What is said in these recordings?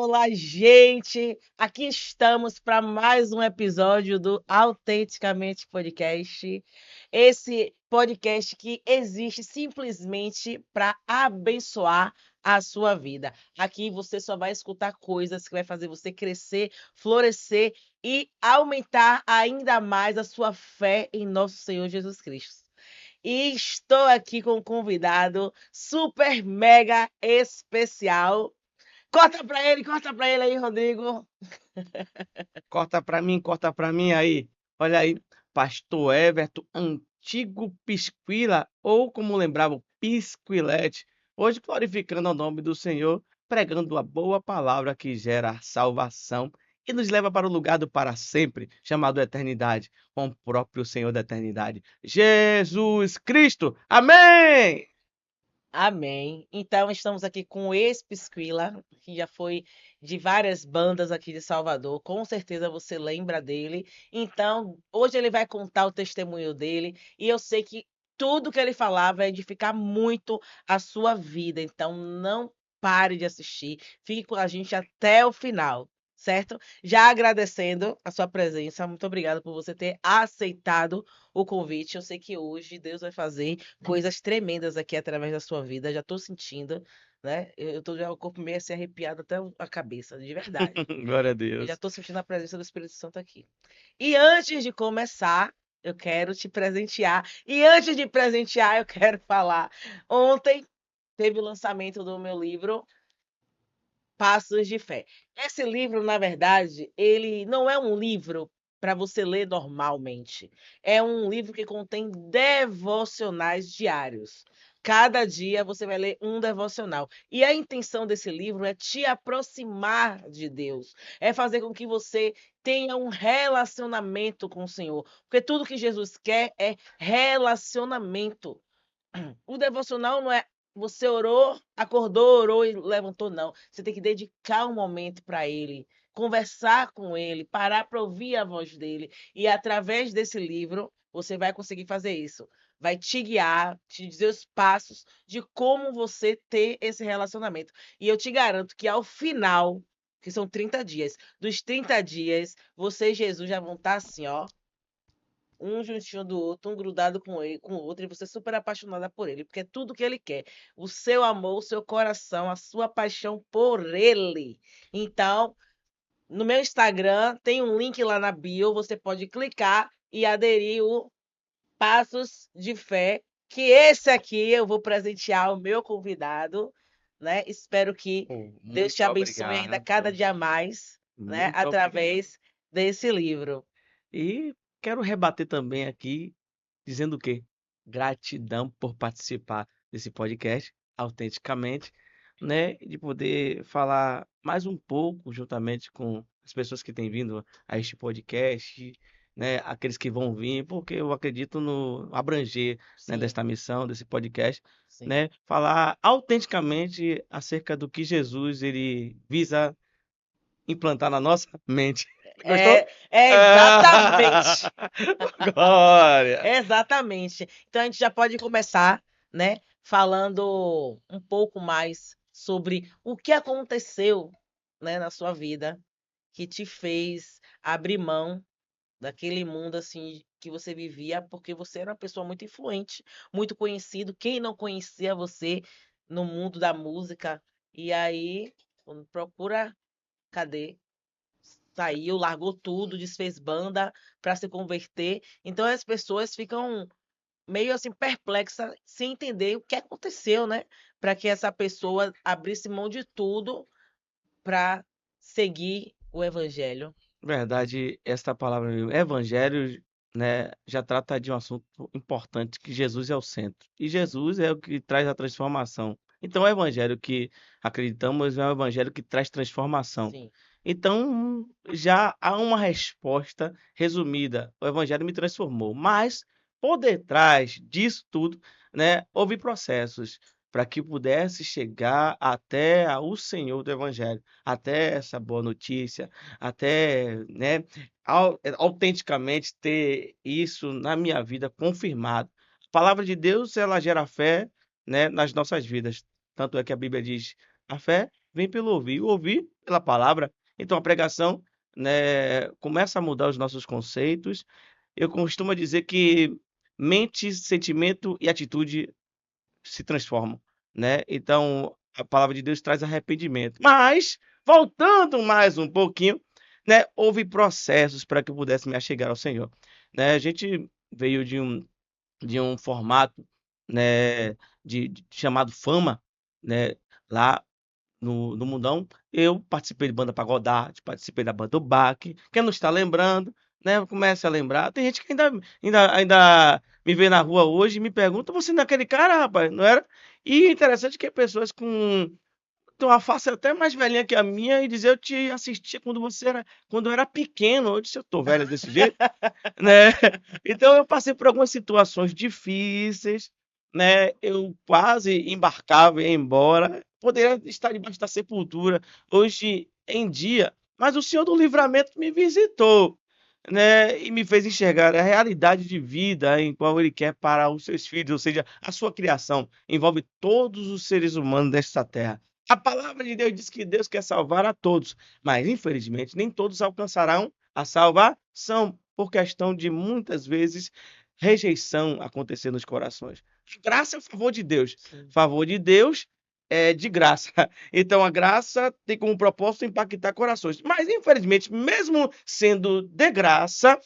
Olá, gente! Aqui estamos para mais um episódio do Autenticamente Podcast. Esse podcast que existe simplesmente para abençoar a sua vida. Aqui você só vai escutar coisas que vai fazer você crescer, florescer e aumentar ainda mais a sua fé em nosso Senhor Jesus Cristo. E estou aqui com um convidado super mega especial. Corta pra ele aí, Rodrigo. Corta pra mim aí. Olha aí, Pastor Everton, antigo Pisquila, ou como lembrava, o Pisquilete, hoje glorificando o nome do Senhor, pregando a boa palavra que gera salvação e nos leva para o lugar do para sempre, chamado eternidade, com o próprio Senhor da eternidade, Jesus Cristo. Amém! Amém. Então, estamos aqui com o ex-Pisquila, que já foi de várias bandas aqui de Salvador. Com certeza você lembra dele. Então, hoje ele vai contar o testemunho dele. E eu sei que tudo que ele falar vai edificar muito a sua vida. Então, não pare de assistir. Fique com a gente até o final. Certo? Já agradecendo a sua presença, muito obrigada por você ter aceitado o convite. Eu sei que hoje Deus vai fazer coisas tremendas aqui através da sua vida. Já tô sentindo, né? Eu tô já o corpo meio assim arrepiado até a cabeça, de verdade. Glória a Eu já Deus. tô sentindo a presença do Espírito Santo aqui. E antes de começar, eu quero te presentear. E antes de presentear, eu quero falar. Ontem teve o lançamento do meu livro Passos de Fé. Esse livro, na verdade, ele não é um livro para você ler normalmente. É um livro que contém devocionais diários. Cada dia você vai ler um devocional. E a intenção desse livro é te aproximar de Deus, é fazer com que você tenha um relacionamento com o Senhor. Porque tudo que Jesus quer é relacionamento. O devocional não é você orou, acordou, orou e levantou, não. Você tem que dedicar um momento para ele, conversar com ele, parar para ouvir a voz dele. E através desse livro, você vai conseguir fazer isso. Vai te guiar, te dizer os passos de como você ter esse relacionamento. E eu te garanto que ao final, que são 30 dias, dos 30 dias, você e Jesus já vão estar assim, ó, um juntinho do outro, um grudado com ele, com o outro, e você super apaixonada por ele, porque é tudo que ele quer. O seu amor, o seu coração, a sua paixão por ele. Então, no meu Instagram tem um link lá na bio, você pode clicar e aderir o Passos de Fé, que esse aqui eu vou presentear o meu convidado, né? Espero que Oh, Deus te muito abençoe ainda cada obrigado. dia mais, né? Muito obrigado. Através desse livro. E quero rebater também aqui, dizendo o quê? Gratidão por participar desse podcast, autenticamente, né? De poder falar mais um pouco, juntamente com as pessoas que têm vindo a este podcast, né? Aqueles que vão vir, porque eu acredito no abranger, né, Sim, desta missão, desse podcast, sim. né? Falar autenticamente acerca do que Jesus ele visa implantar na nossa mente. Gostou? É Ah, exatamente. glória! Exatamente. Então a gente já pode começar, né, falando um pouco mais sobre o que aconteceu, né, na sua vida que te fez abrir mão daquele mundo assim que você vivia, porque você era uma pessoa muito influente, muito conhecido. Quem não conhecia você no mundo da música? E aí, quando procura, cadê? Saiu, largou tudo, desfez banda para se converter. Então as pessoas ficam meio assim perplexas, sem entender o que aconteceu, né? Para que essa pessoa abrisse mão de tudo para seguir o evangelho. Verdade, esta palavra mesmo, evangelho, né, já trata de um assunto importante, que Jesus é o centro. E Jesus é o que traz a transformação. Então, o evangelho que acreditamos é um evangelho que traz transformação. Sim. Então, já há uma resposta resumida. O evangelho me transformou. Mas, por detrás disso tudo, né, houve processos para que pudesse chegar até o Senhor do evangelho, até essa boa notícia, até, né, autenticamente ter isso na minha vida confirmado. A palavra de Deus, ela gera fé, né, nas nossas vidas. Tanto é que a Bíblia diz: a fé vem pelo ouvir, o ouvir pela palavra. Então a pregação, né, começa a mudar os nossos conceitos. Eu costumo dizer que mente, sentimento e atitude se transformam, né? Então a palavra de Deus traz arrependimento. Mas, voltando mais um pouquinho, né, houve processos para que eu pudesse me achegar ao Senhor, né? A gente veio de um formato, né, chamado fama, né, lá no mundão. Eu participei de banda Pagodarte, participei da banda do Baque. Quem não está lembrando, né, comece a lembrar. Tem gente que ainda me vê na rua hoje e me pergunta: você não é aquele cara, rapaz? Não era? E interessante que pessoas com tem uma face até mais velhinha que a minha e dizer: eu te assistia quando eu era pequeno. Eu disse: eu tô velho desse jeito, né? Então eu passei por algumas situações difíceis, né? Eu quase embarcava e ia embora. Poderia estar debaixo da sepultura hoje em dia, mas o Senhor do Livramento me visitou, né? E me fez enxergar a realidade de vida em qual Ele quer para os seus filhos, ou seja, a sua criação envolve todos os seres humanos desta terra. A palavra de Deus diz que Deus quer salvar a todos, mas infelizmente nem todos alcançarão a salvação, por questão de muitas vezes rejeição acontecer nos corações. Graça é o favor de Deus. Sim. Favor de Deus é de graça. Então a graça tem como propósito impactar corações. Mas infelizmente, mesmo sendo de graça,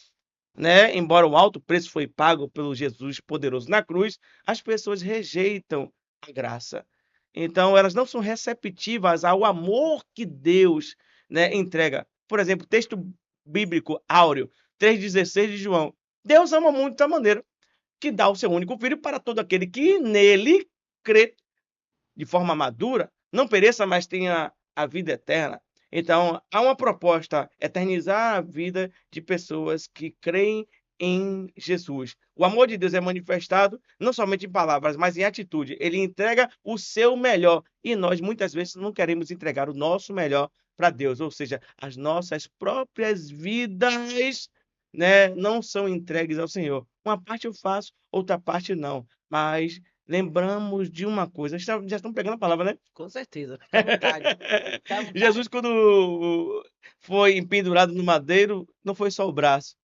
né, embora o alto preço foi pago pelo Jesus poderoso na cruz, as pessoas rejeitam a graça. Então elas não são receptivas ao amor que Deus, né, entrega. Por exemplo, texto bíblico áureo 3,16 de João. Deus ama muito de tal maneira que dá o seu único filho para todo aquele que nele crê de forma madura, não pereça, mas tenha a vida eterna. Então, há uma proposta: eternizar a vida de pessoas que creem em Jesus. O amor de Deus é manifestado não somente em palavras, mas em atitude. Ele entrega o seu melhor e nós muitas vezes não queremos entregar o nosso melhor para Deus, ou seja, as nossas próprias vidas, né, não são entregues ao Senhor. Uma parte eu faço, outra parte não. Mas lembramos de uma coisa, já estão pegando a palavra, né? Com certeza. Fica à vontade. Fica à Jesus, vontade. quando foi pendurado no madeiro, não foi só o braço,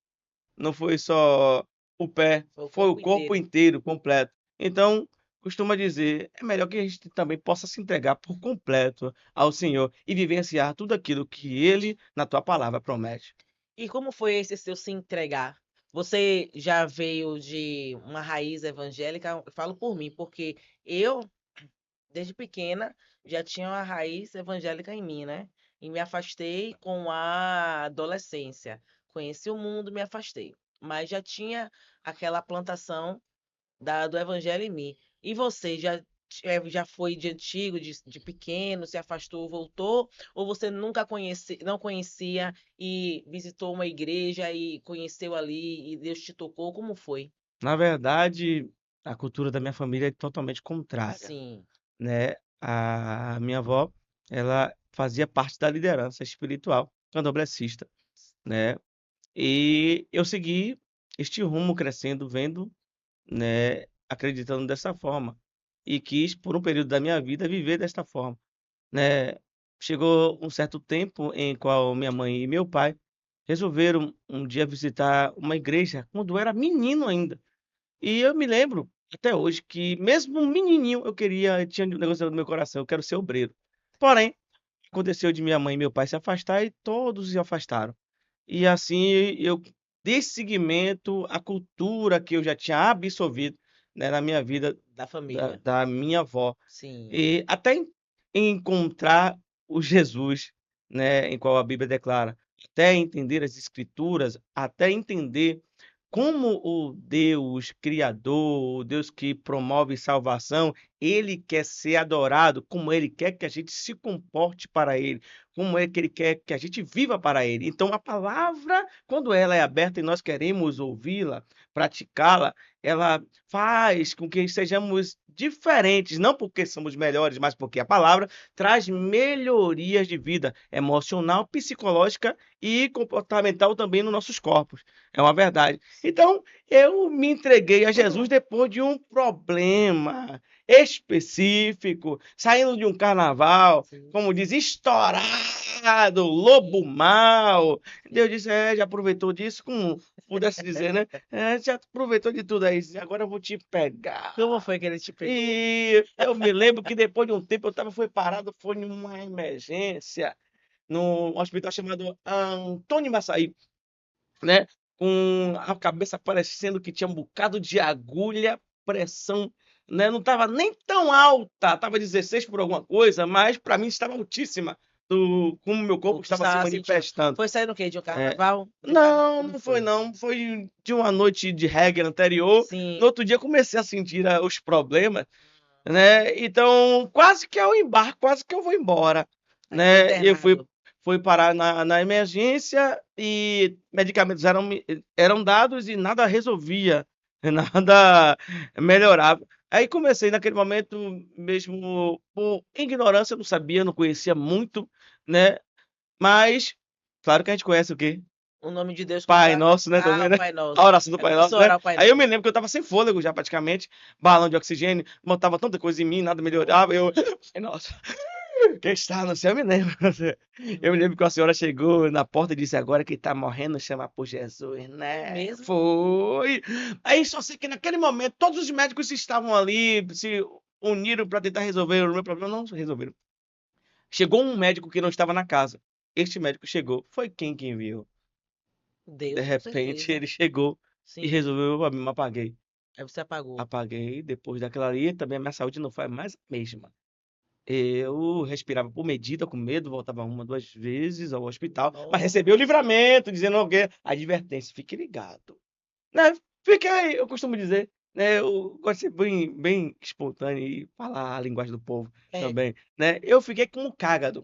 não foi só o pé, Foi o foi o corpo corpo inteiro. inteiro, completo. Então, costuma dizer, é melhor que a gente também possa se entregar por completo ao Senhor e vivenciar tudo aquilo que Ele, na tua palavra, promete. E como foi esse seu se entregar? Você já veio de uma raiz evangélica? Eu falo por mim, porque eu, desde pequena, já tinha uma raiz evangélica em mim, né? E me afastei com a adolescência. Conheci o mundo, me afastei. Mas já tinha aquela plantação do evangelho em mim. E você já foi de antigo, de pequeno, se afastou, voltou? Ou você nunca não conhecia e visitou uma igreja e conheceu ali e Deus te tocou? Como foi? Na verdade, a cultura da minha família é totalmente contrária, Sim, né? A minha avó, ela fazia parte da liderança espiritual candomblessista, né? E eu segui este rumo crescendo, vendo, né, acreditando dessa forma e quis por um período da minha vida viver desta forma, né? Chegou um certo tempo em qual minha mãe e meu pai resolveram um dia visitar uma igreja quando eu era menino ainda. E eu me lembro até hoje que mesmo um menininho eu tinha um negócio no meu coração, eu quero ser obreiro. Porém, aconteceu de minha mãe e meu pai se afastar e todos se afastaram. E assim eu dei seguimento à cultura que eu já tinha absorvido, né, na minha vida da da família. da minha avó. Sim. E até encontrar o Jesus, né, em qual a Bíblia declara, até entender as escrituras, até entender como o Deus criador, o Deus que promove salvação, ele quer ser adorado, como ele quer que a gente se comporte para ele, como é que ele quer que a gente viva para ele. Então a palavra, quando ela é aberta e nós queremos ouvi-la, praticá-la, ela faz com que sejamos diferentes, não porque somos melhores, mas porque a palavra traz melhorias de vida emocional, psicológica e comportamental também nos nossos corpos. É uma verdade. Então, eu me entreguei a Jesus depois de um problema. específico, saindo de um carnaval, Sim. como diz, estourado, lobo mau. Deus disse, já aproveitou disso, como pudesse dizer, né? Já aproveitou de tudo aí, agora eu vou te pegar. Como foi que ele te pegou? E eu me lembro que depois de um tempo foi parado, foi numa emergência, num hospital chamado Antônio Massaí, né? Com a cabeça parecendo que tinha um bocado de agulha, pressão, né? Não estava nem tão alta, estava 16 por alguma coisa, mas para mim estava altíssima, como meu corpo O que estava se estava sentindo? manifestando. Foi sair no quê? De um É, carnaval? não, Como não foi não, foi de uma noite de reggae anterior. Sim. No outro dia comecei a sentir os problemas, né? Então, quase que eu embarco, quase que eu vou embora, Aí né? foi Eu fui internado. parar na emergência e medicamentos eram dados e nada resolvia, nada melhorava. Aí comecei naquele momento mesmo por ignorância, eu não sabia, não conhecia muito, né? Mas claro que a gente conhece o quê? O nome de Deus Pai cantado. Nosso, né, também, O né? Pai A Nosso. oração do É Pai começou Nosso, a né? orar o Pai Aí eu Nosso. me lembro que eu tava sem fôlego já praticamente, balão de oxigênio, montava tanta coisa em mim, nada melhorava, eu, Pai Nosso, quem está no céu, eu me lembro. Eu me lembro que a senhora chegou na porta e disse, agora que tá morrendo, chama por Jesus, né? Mesmo? Foi. Aí só sei que naquele momento, todos os médicos estavam ali, se uniram para tentar resolver o meu problema, não resolveram. Chegou um médico que não estava na casa. Este médico chegou, foi quem viu. De Deus, com repente certeza. ele chegou e Sim. resolveu, eu me apaguei. Aí você apagou. Apaguei, depois daquela ali, também a minha saúde não foi mais a mesma. Eu respirava por medida, com medo, voltava uma, duas vezes ao hospital, mas recebi o livramento, dizendo alguém, advertência, fique ligado. Né? Fique aí, eu costumo dizer, né? Eu gosto de ser bem espontâneo e falar a linguagem do povo É. também, né? Eu fiquei como cágado.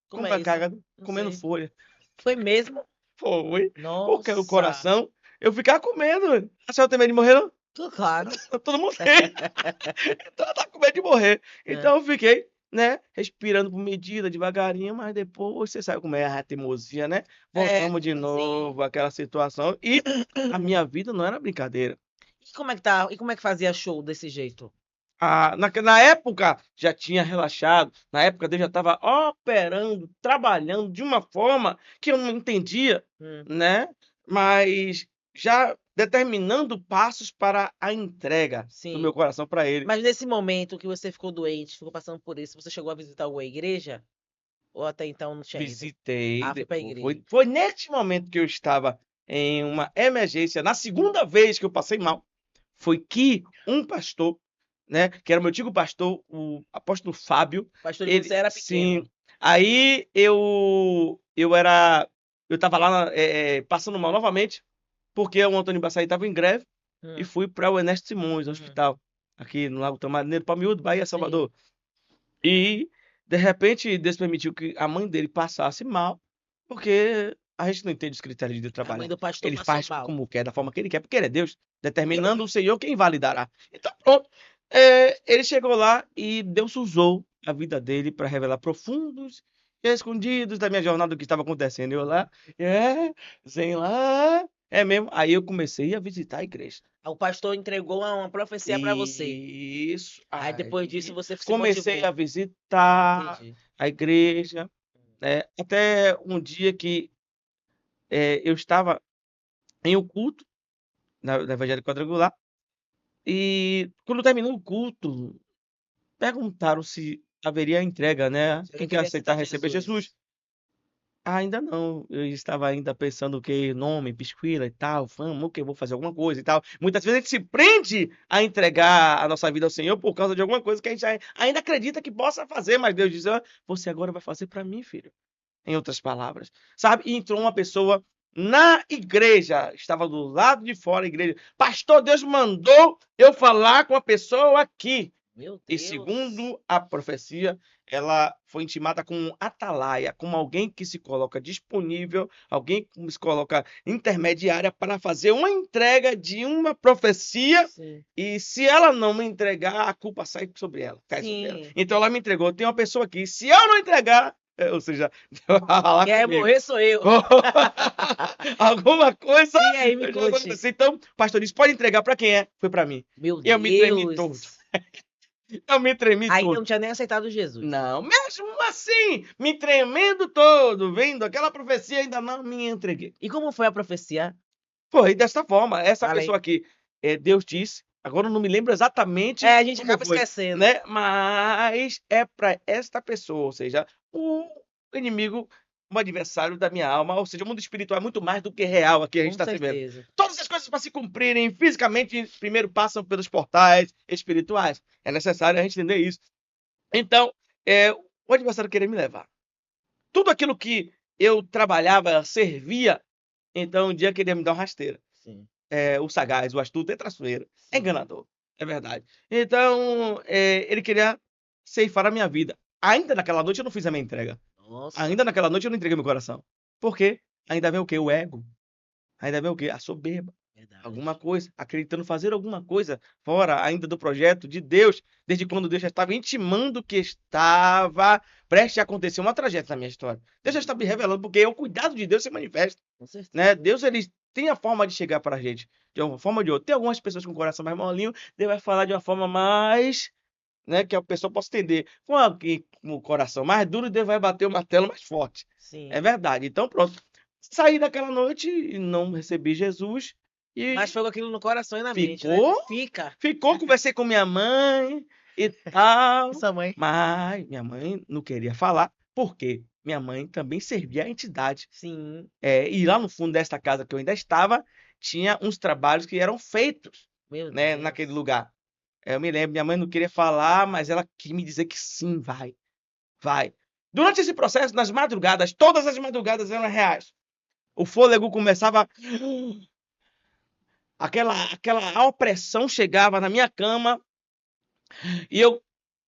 Como Como é é isso? cágado? Não Comendo sei. folha. Foi mesmo? Foi. Porque o Nossa. coração, eu ficava comendo. A senhora tem medo de morrer, não? Claro. Todo mundo tem. Então ela tá com medo de morrer. Então eu fiquei, né, respirando por medida, devagarinho, mas depois você sabe como é a teimosia, né? Voltamos de sim. novo àquela situação. E a minha vida não era brincadeira. E como é que tá? E como é que fazia show desse jeito? Na época já tinha relaxado, na época Deus já estava operando, trabalhando de uma forma que eu não entendia, né? Mas já determinando passos para a entrega do Sim. meu coração para Ele. Mas nesse momento que você ficou doente, ficou passando por isso, você chegou a visitar alguma igreja? Ou até então não tinha ido? Visitei, Foi pra depois, igreja. foi neste momento que eu estava em uma emergência, na segunda vez que eu passei mal, foi que um pastor, né, que era o meu antigo pastor, o apóstolo Fábio, Pastor de você era pequeno. sim, aí eu estava lá passando mal novamente, porque o Antônio Baçaí estava em greve, e fui para o Ernesto Simões, hospital, aqui no Lago Tamarineiro, Palmiúdo, Bahia, Salvador. E, de repente, Deus permitiu que a mãe dele passasse mal, porque a gente não entende os critérios de A mãe trabalhar. do pastor Ele passou faz mal. como quer, da forma que ele quer, porque ele é Deus, determinando o Senhor quem validará. Então, pronto. Ele chegou lá e Deus usou a vida dele para revelar profundos e escondidos da minha jornada do que estava acontecendo. Eu lá, sem lá, é mesmo. Aí eu comecei a visitar a igreja. O pastor entregou uma profecia para você. Isso. Aí depois disso você se comecei motivou. a visitar Entendi. a igreja, né? Até um dia que eu estava em um culto na Evangelho Quadrangular e quando terminou o culto, perguntaram se haveria entrega, né? Você Quem quer queria aceitar aceitar receber Jesus? Ainda não, eu estava ainda pensando o que nome, pisquila e tal, fama, o que eu vou fazer alguma coisa e tal. Muitas vezes a gente se prende a entregar a nossa vida ao Senhor por causa de alguma coisa que a gente ainda acredita que possa fazer, mas Deus diz: você agora vai fazer para mim, filho. Em outras palavras, sabe? E entrou uma pessoa na igreja, estava do lado de fora da igreja. Pastor, Deus mandou eu falar com a pessoa aqui. Meu Deus. E segundo a profecia, ela foi intimada como um atalaia, como alguém que se coloca disponível, alguém que se coloca intermediária para fazer uma entrega de uma profecia. Sim. E se ela não me entregar, a culpa sai sobre ela, cai sobre ela. Então ela me entregou. Tem uma pessoa aqui, se eu não entregar, ou seja, quem vai morrer sou eu. Alguma coisa. Sim, aí me conte. Então, pastor disse, pode entregar para quem é? Foi para mim. Meu E eu me tremi todo. Eu me tremi Ainda todo. não tinha nem aceitado Jesus. Não, mesmo assim, me tremendo todo, vendo aquela profecia, ainda não me entreguei. E como foi a profecia? Foi desta forma, essa Fala aí. pessoa aqui, Deus disse, agora eu não me lembro exatamente A gente como acaba foi, esquecendo. né? Mas é para esta pessoa, ou seja, o inimigo, um adversário da minha alma, ou seja, o mundo espiritual é muito mais do que real aqui a gente Com está se vendo. certeza. Todas as coisas para se cumprirem fisicamente, primeiro passam pelos portais espirituais. É necessário a gente entender isso. Então, o adversário queria me levar. Tudo aquilo que eu trabalhava, servia, então um dia queria me dar uma rasteira. Sim. O sagaz, o astuto, é traiçoeiro, é Sim. enganador, é verdade. Então, ele queria ceifar a minha vida. Ainda naquela noite eu não fiz a minha entrega. Nossa. Ainda naquela noite eu não entreguei meu coração. Por quê? Ainda vem o quê? O ego. Ainda vem o quê? A soberba. Verdade. Alguma coisa, acreditando fazer alguma coisa fora ainda do projeto de Deus, desde quando Deus já estava intimando que estava prestes a acontecer uma tragédia na minha história. Deus já está me revelando, porque o cuidado de Deus se manifesta. Com certeza. Né? Deus, ele tem a forma de chegar para a gente, de uma forma ou de outra. Tem algumas pessoas com o coração mais molinho, Deus vai falar de uma forma mais, né, que a pessoa possa entender. Com alguém com o coração mais duro, Deus vai bater o martelo mais forte. Sim. É verdade. Então, pronto. Saí daquela noite e não recebi Jesus. E Mas foi com aquilo no coração e na mente, né? ficou, ficou, conversei com minha mãe e tal. E sua mãe? Mas minha mãe não queria falar, porque minha mãe também servia a entidade. Sim. E lá no fundo desta casa que eu ainda estava, tinha uns trabalhos que eram feitos, Meu né, Deus. naquele lugar. Eu me lembro, minha mãe não queria falar, mas ela quis me dizer que sim, vai, vai. Durante esse processo, nas madrugadas, todas as madrugadas eram reais. O fôlego começava, aquela opressão chegava na minha cama e eu,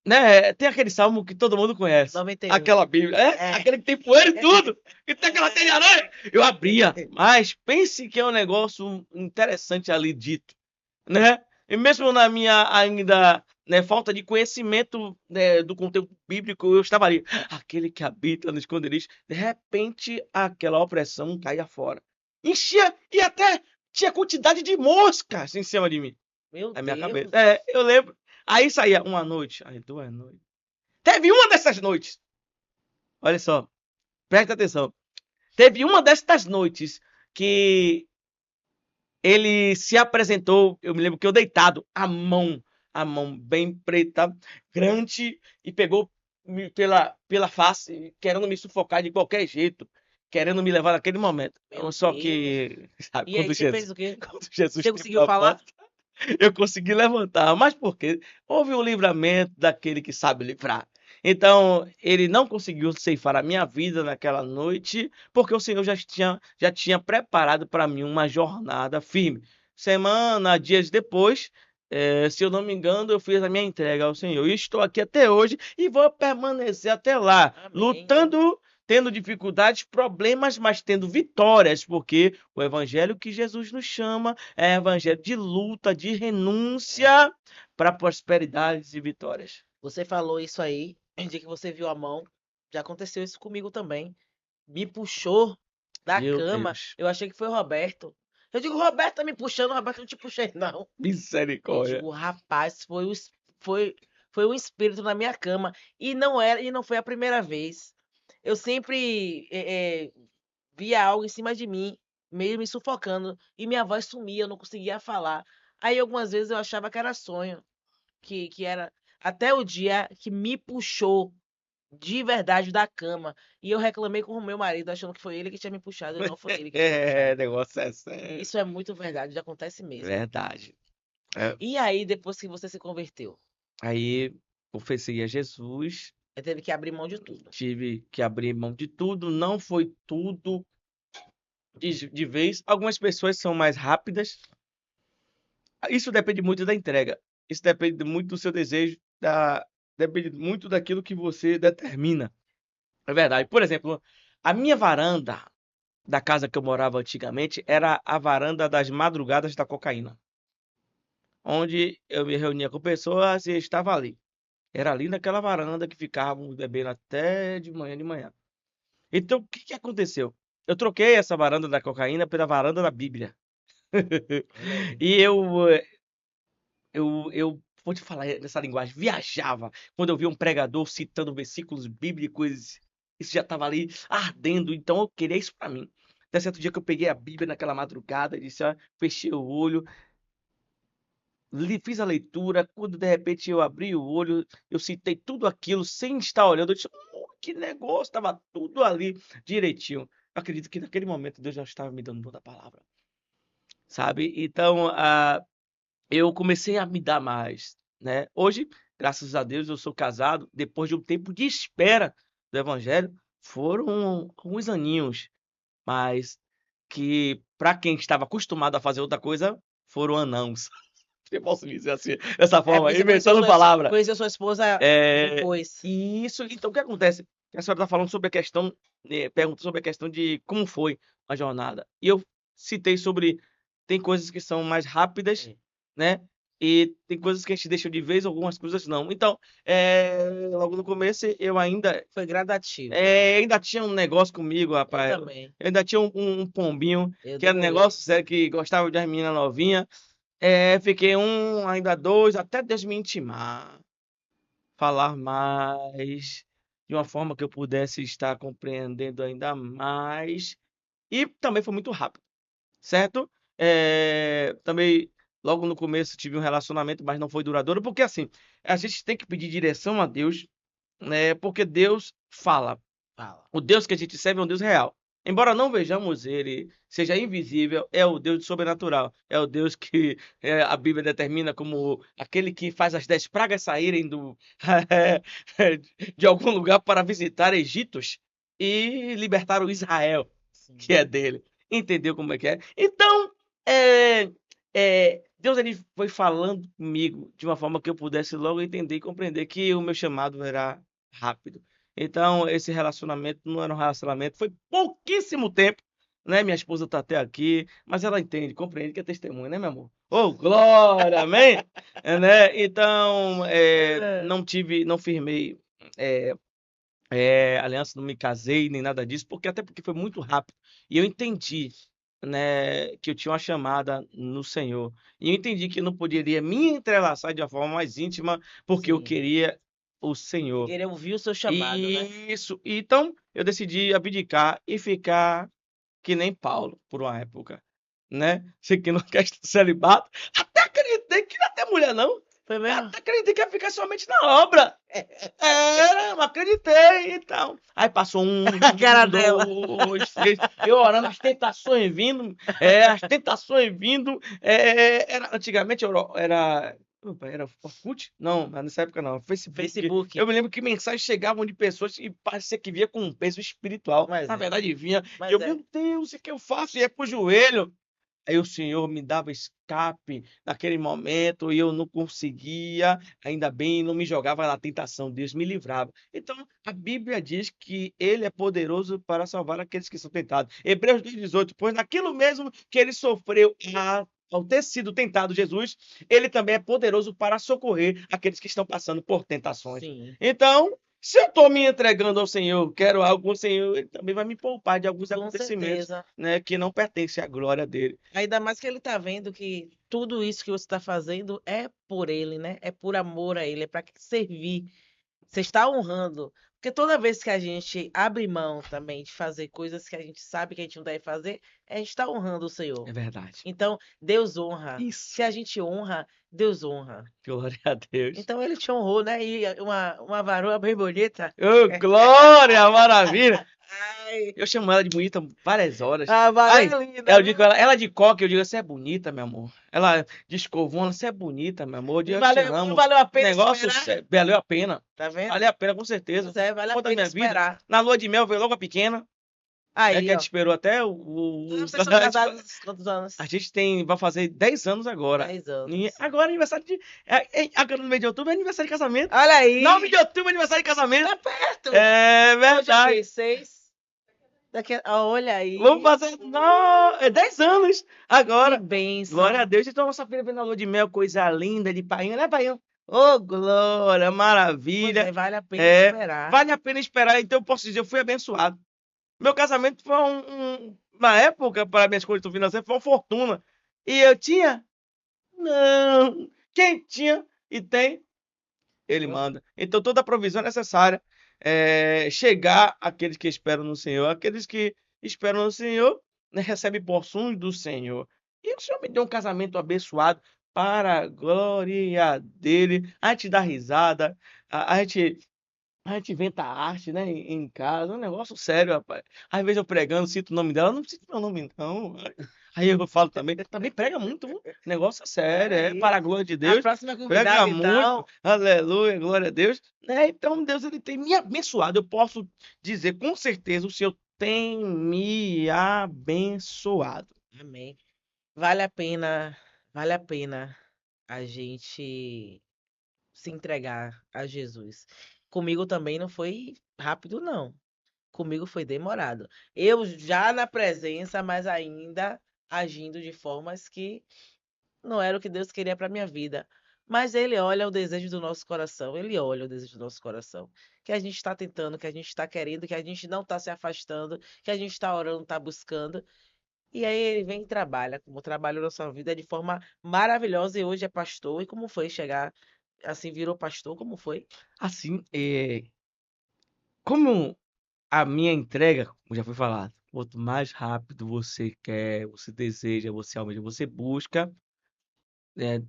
né, tem aquele salmo que todo mundo conhece. 91. Aquela Bíblia, aquele que tem poeira e tudo, e tem aquela teia de aranha. Eu abria, mas pense que é um negócio interessante ali dito, né? E mesmo na minha ainda, né, falta de conhecimento, né, do conteúdo bíblico, eu estava ali, aquele que habita no esconderijo. De repente, aquela opressão caía fora. Enchia e até tinha quantidade de moscas em cima de mim, Meu na minha Deus. cabeça. Eu lembro. Aí saía uma noite, aí 2 noites. Teve uma dessas noites. Olha só, presta atenção. Teve uma dessas noites que ele se apresentou. Eu me lembro que eu deitado, a mão bem preta, grande, e pegou pela face, querendo me sufocar de qualquer jeito, querendo me levar naquele momento. Meu Só Deus. que, sabe, E aí, você fez o quê? quando Jesus Você tem conseguiu falar? propósito, eu consegui levantar. Mas por quê? Houve um livramento daquele que sabe livrar. Então, ele não conseguiu ceifar a minha vida naquela noite, porque o Senhor já tinha preparado para mim uma jornada firme. Semana, dias depois, se eu não me engano, eu fiz a minha entrega ao Senhor. E estou aqui até hoje e vou permanecer até lá, Amém. lutando, tendo dificuldades, problemas, mas tendo vitórias, porque o evangelho que Jesus nos chama é evangelho de luta, de renúncia para prosperidades e vitórias. Você falou isso aí, de que você viu a mão. Já aconteceu isso comigo também. Me puxou da Meu cama. Deus. Eu achei que foi o Roberto. Eu digo, Roberto tá me puxando, Roberto, não te puxei, não. Eu Misericórdia. digo, rapaz, foi um espírito na minha cama. E não foi a primeira vez. Eu sempre via algo em cima de mim, meio me sufocando, e minha voz sumia, eu não conseguia falar. Aí algumas vezes eu achava que era sonho, que era até o dia que me puxou de verdade da cama. E eu reclamei com o meu marido, achando que foi ele que tinha me puxado, e não foi ele que tinha me puxado. Negócio é sério. Isso é muito verdade, já acontece mesmo. Verdade. É, E aí, depois que você se converteu? Aí, confessei a Jesus, Você teve que abrir mão de tudo. tive que abrir mão de tudo, não foi tudo de vez. Algumas pessoas são mais rápidas. Isso depende muito da entrega. Isso depende muito do seu desejo, depende muito daquilo que você determina. É verdade. Por exemplo, a minha varanda da casa que eu morava antigamente era a varanda das madrugadas da cocaína, onde eu me reunia com pessoas e estava ali. Era ali naquela varanda que ficávamos bebendo até de manhã. Então, o que que aconteceu? Eu troquei essa varanda da cocaína pela varanda da Bíblia. Olha aí. E eu vou te falar nessa linguagem, viajava. Quando eu via um pregador citando versículos bíblicos, isso já estava ali ardendo, então eu queria isso para mim. Até certo dia que eu peguei a Bíblia naquela madrugada, disse, ó, fechei o olho, fiz a leitura, quando de repente eu abri o olho, eu citei tudo aquilo sem estar olhando, eu disse, que negócio, estava tudo ali direitinho. Eu acredito que naquele momento Deus já estava me dando toda a palavra, sabe? Então, eu comecei a me dar mais, né? Hoje, graças a Deus, eu sou casado, depois de um tempo de espera do evangelho, foram alguns aninhos, mas que para quem estava acostumado a fazer outra coisa, foram anãos. Eu posso dizer assim, dessa forma, Porque você inventando palavra. conheceu sua esposa depois. Isso, então o que acontece? A senhora está falando sobre a questão, pergunta sobre a questão de como foi a jornada. E eu citei sobre, tem coisas que são mais rápidas, né? E tem coisas que a gente deixa de vez, algumas coisas não. Então, logo no começo, eu ainda, Foi gradativo. ainda tinha um negócio comigo, rapaz. Eu também. Eu ainda tinha um pombinho, Eu que era um demorei. negócio sério, que gostava de uma menina novinha. Fiquei ainda dois, até Deus me intimar, falar mais, de uma forma que eu pudesse estar compreendendo ainda mais. E também foi muito rápido, certo? Também, logo no começo, tive um relacionamento, mas não foi duradouro, porque assim, a gente tem que pedir direção a Deus, né? Porque Deus fala. Fala. O Deus que a gente serve é um Deus real. Embora não vejamos ele, seja invisível, é o Deus sobrenatural. É o Deus que a Bíblia determina como aquele que faz as 10 pragas saírem de algum lugar para visitar Egitos e libertar o Israel, Sim. que é dele. Entendeu como é que é? Então, Deus ele foi falando comigo de uma forma que eu pudesse logo entender e compreender que o meu chamado era rápido. Então, esse relacionamento não era um relacionamento, foi pouquíssimo tempo, né? Minha esposa tá até aqui, mas ela entende, compreende que é testemunha, né, meu amor? Oh, glória, amém? Né? Então, não firmei aliança, não me casei, nem nada disso, até porque foi muito rápido. E eu entendi, né, que eu tinha uma chamada no Senhor. E eu entendi que eu não poderia me entrelaçar de uma forma mais íntima, porque eu Sim. queria o Senhor. Querer ouvir o seu chamado, né? Isso. Então, eu decidi abdicar e ficar que nem Paulo, por uma época, né? Seguindo a questão do celibato. Até acreditei que não ia ter mulher, não. Foi mesmo? Até acreditei que ia ficar somente na obra. Não acreditei, então. Aí passou A cara dela. 2, 3, eu orando, as tentações vindo, antigamente era Orkut? Não, mas nessa época não, Facebook. Eu me lembro que mensagens chegavam de pessoas e parecia que vinha com um peso espiritual. Mas Na verdade vinha, Mas e eu, meu Deus, o que eu faço? E é pro joelho. Aí o Senhor me dava escape naquele momento e eu não conseguia, ainda bem, não me jogava na tentação, Deus me livrava. Então, a Bíblia diz que ele é poderoso para salvar aqueles que são tentados. Hebreus 2,18, pois naquilo mesmo que ele sofreu ao ter sido tentado Jesus, ele também é poderoso para socorrer aqueles que estão passando por tentações. sim. Então, se eu estou me entregando ao Senhor, quero algo com o Senhor, ele também vai me poupar de alguns Com acontecimentos, certeza. né, que não pertencem à glória dele. Ainda mais que ele tá vendo que tudo isso que você está fazendo é por ele, né? É por amor a ele, é para servir. Você está honrando. Porque toda vez que a gente abre mão também de fazer coisas que a gente sabe que a gente não deve fazer, a gente está honrando o Senhor. É verdade. Então, Deus honra. Isso. Se a gente honra, Deus honra. Glória a Deus. Então ele te honrou, né? E uma varoa bem bonita. Oh, glória, maravilha. Ai, Eu chamo ela de bonita várias horas. a varoa Aí, é linda. eu digo ela de coque, eu digo, você é bonita, meu amor. Ela de escovona, você é bonita, meu amor. Eu digo, eu te amo. Não valeu a pena Negócio esperar. valeu a pena. Tá vendo? Valeu a pena, com certeza. Pois é, vale a Toda a pena minha vida. esperar. Na lua de mel veio logo a pequena. Aí, Que a ó. gente esperou até Vocês são casados quantos anos? A gente vai fazer 10 anos agora. 10 anos. Agora é aniversário de. Agora no mês de outubro é aniversário de casamento. Olha aí. 9 de outubro é aniversário de casamento. Tá perto. É verdade. 6. Olha aí. Vamos fazer 10 anos agora. Que bênção. Glória a Deus. Então, nossa filha vem na lua de mel, coisa linda, de painho, né, painho? Ô, glória, maravilha. Pois é, vale a pena esperar. Vale a pena esperar. Então, eu posso dizer, eu fui abençoado. Meu casamento foi na época, para minhas condições financeiras, foi uma fortuna. E eu tinha? Não. Quem tinha e tem, ele Eu- manda. Então, toda a provisão é necessária chegar àqueles que esperam no Senhor. Aqueles que esperam no Senhor, né, recebem porções do Senhor. E o Senhor me deu um casamento abençoado para a glória dele. A gente dá risada, a gente inventa arte, né, em casa. É um negócio sério, rapaz. Às vezes eu pregando, cito o nome dela, não cito meu nome, não. Aí eu falo também prega muito, viu? Negócio é sério, É é para a isso. glória de A Deus. próxima Prega convidada, muito, então. aleluia, glória a Deus. Né? Então, Deus, ele tem me abençoado. Eu posso dizer com certeza, o Senhor tem me abençoado. Amém. Vale a pena, vale a pena a gente se entregar a Jesus. Comigo também não foi rápido, não. Comigo foi demorado. Eu já na presença, mas ainda agindo de formas que não era o que Deus queria para minha vida. Mas Ele olha o desejo do nosso coração. Ele olha o desejo do nosso coração. Que a gente está tentando, que a gente está querendo, que a gente não está se afastando, que a gente está orando, está buscando. E aí ele vem e trabalha, como trabalhou na sua vida de forma maravilhosa e hoje é pastor. E como foi chegar assim, virou pastor? Como foi? Assim, como a minha entrega, como já foi falado, quanto mais rápido você quer, você deseja, você almeja, você busca, né,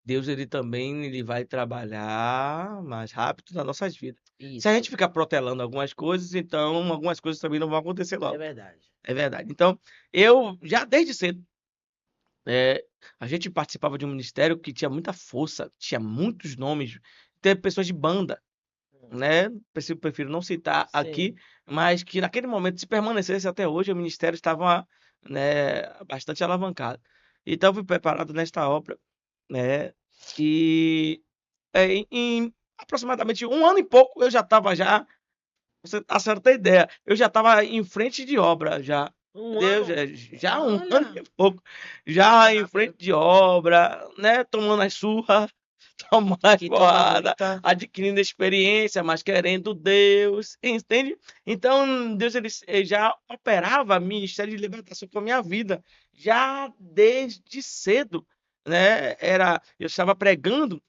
Deus ele também ele vai trabalhar mais rápido nas nossas vidas. Se a Isso, gente ficar protelando algumas coisas, então algumas coisas também não vão acontecer é logo. verdade. É verdade. Então, eu já desde cedo, a gente participava de um ministério que tinha muita força, tinha muitos nomes, teve pessoas de banda, Hum, né? Prefiro não citar aqui, Sim. mas que naquele momento, se permanecesse até hoje, o ministério estava, né, bastante alavancado. Então, eu fui preparado nesta obra, né? E em aproximadamente um ano e pouco eu já estava já, você acerta a ideia, eu já estava em frente de obra já. Um Deus, ano? já um ano Olha, e pouco, foi já em frente rápido. de obra, né? Tomando as surras, tomando as Que toma porradas, muita. adquirindo experiência, mas querendo Deus, entende? Então, Deus ele já operava ministério de libertação com a minha vida, já desde cedo, né? Eu estava pregando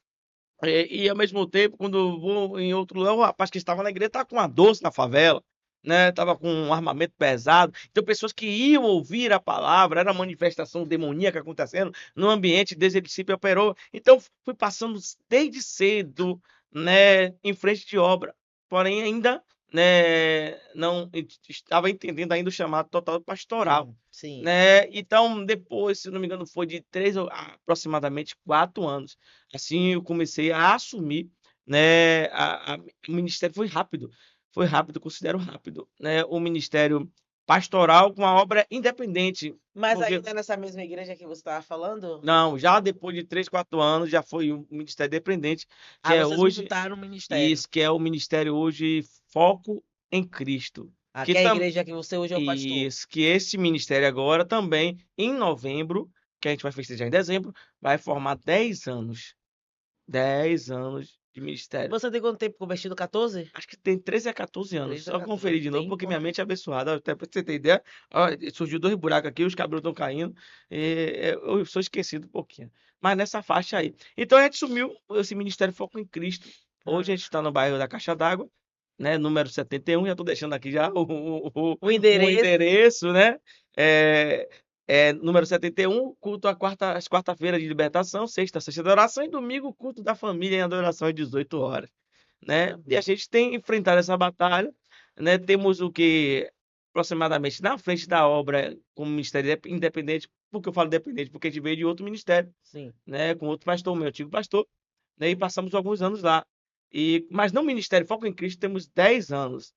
e ao mesmo tempo, quando eu vou em outro lugar, o rapaz que estava na igreja estava com uma doce na favela, né? Estava com um armamento pesado. Então, pessoas que iam ouvir a palavra, era uma manifestação demoníaca acontecendo no ambiente, desde ele se operou. Então, fui passando desde cedo, né, em frente de obra. Porém, ainda, né, não estava entendendo ainda o chamado total pastoral. Sim. Né? Então, depois, se não me engano, foi de 3 ou aproximadamente 4 anos. Assim, eu comecei a assumir, né, o ministério foi rápido, considero rápido, né, o ministério pastoral com a obra independente, Mas porque ainda nessa mesma igreja que você estava falando? não, já depois de 3, 4 anos já foi um ministério independente, que Ah, é vocês hoje montaram o ministério. isso, que é o ministério hoje Foco em Cristo, que Aqui é a tam igreja que você hoje é o pastor. isso, que esse ministério agora também, em novembro, que a gente vai festejar em dezembro, vai formar 10 anos. 10 anos de ministério. Você tem quanto tempo convertido? 14? Acho que tem 13 a 14 anos. 13 a Só 14. conferir de novo, porque Tempo, minha né? mente é abençoada. Até pra você ter ideia, ó, surgiu 2 buracos aqui, os cabelos estão caindo. Eu sou esquecido um pouquinho. Mas nessa faixa aí. Então a gente sumiu esse Ministério Foco em Cristo. Hoje a Ah, gente está no bairro da Caixa d'Água, né? Número 71. Já estou deixando aqui já o o endereço. endereço, né? É, número 71, culto às quarta-feiras de libertação, sexta de oração e domingo, culto da família em adoração às 18 horas, né? E a Amém. gente tem enfrentado essa batalha, né? Temos o que aproximadamente na frente da obra como ministério independente, porque eu falo independente, porque a gente veio de outro ministério, Sim. né? Com outro pastor, meu antigo pastor, né? E passamos alguns anos lá. Mas no Ministério Foco em Cristo temos 10 anos,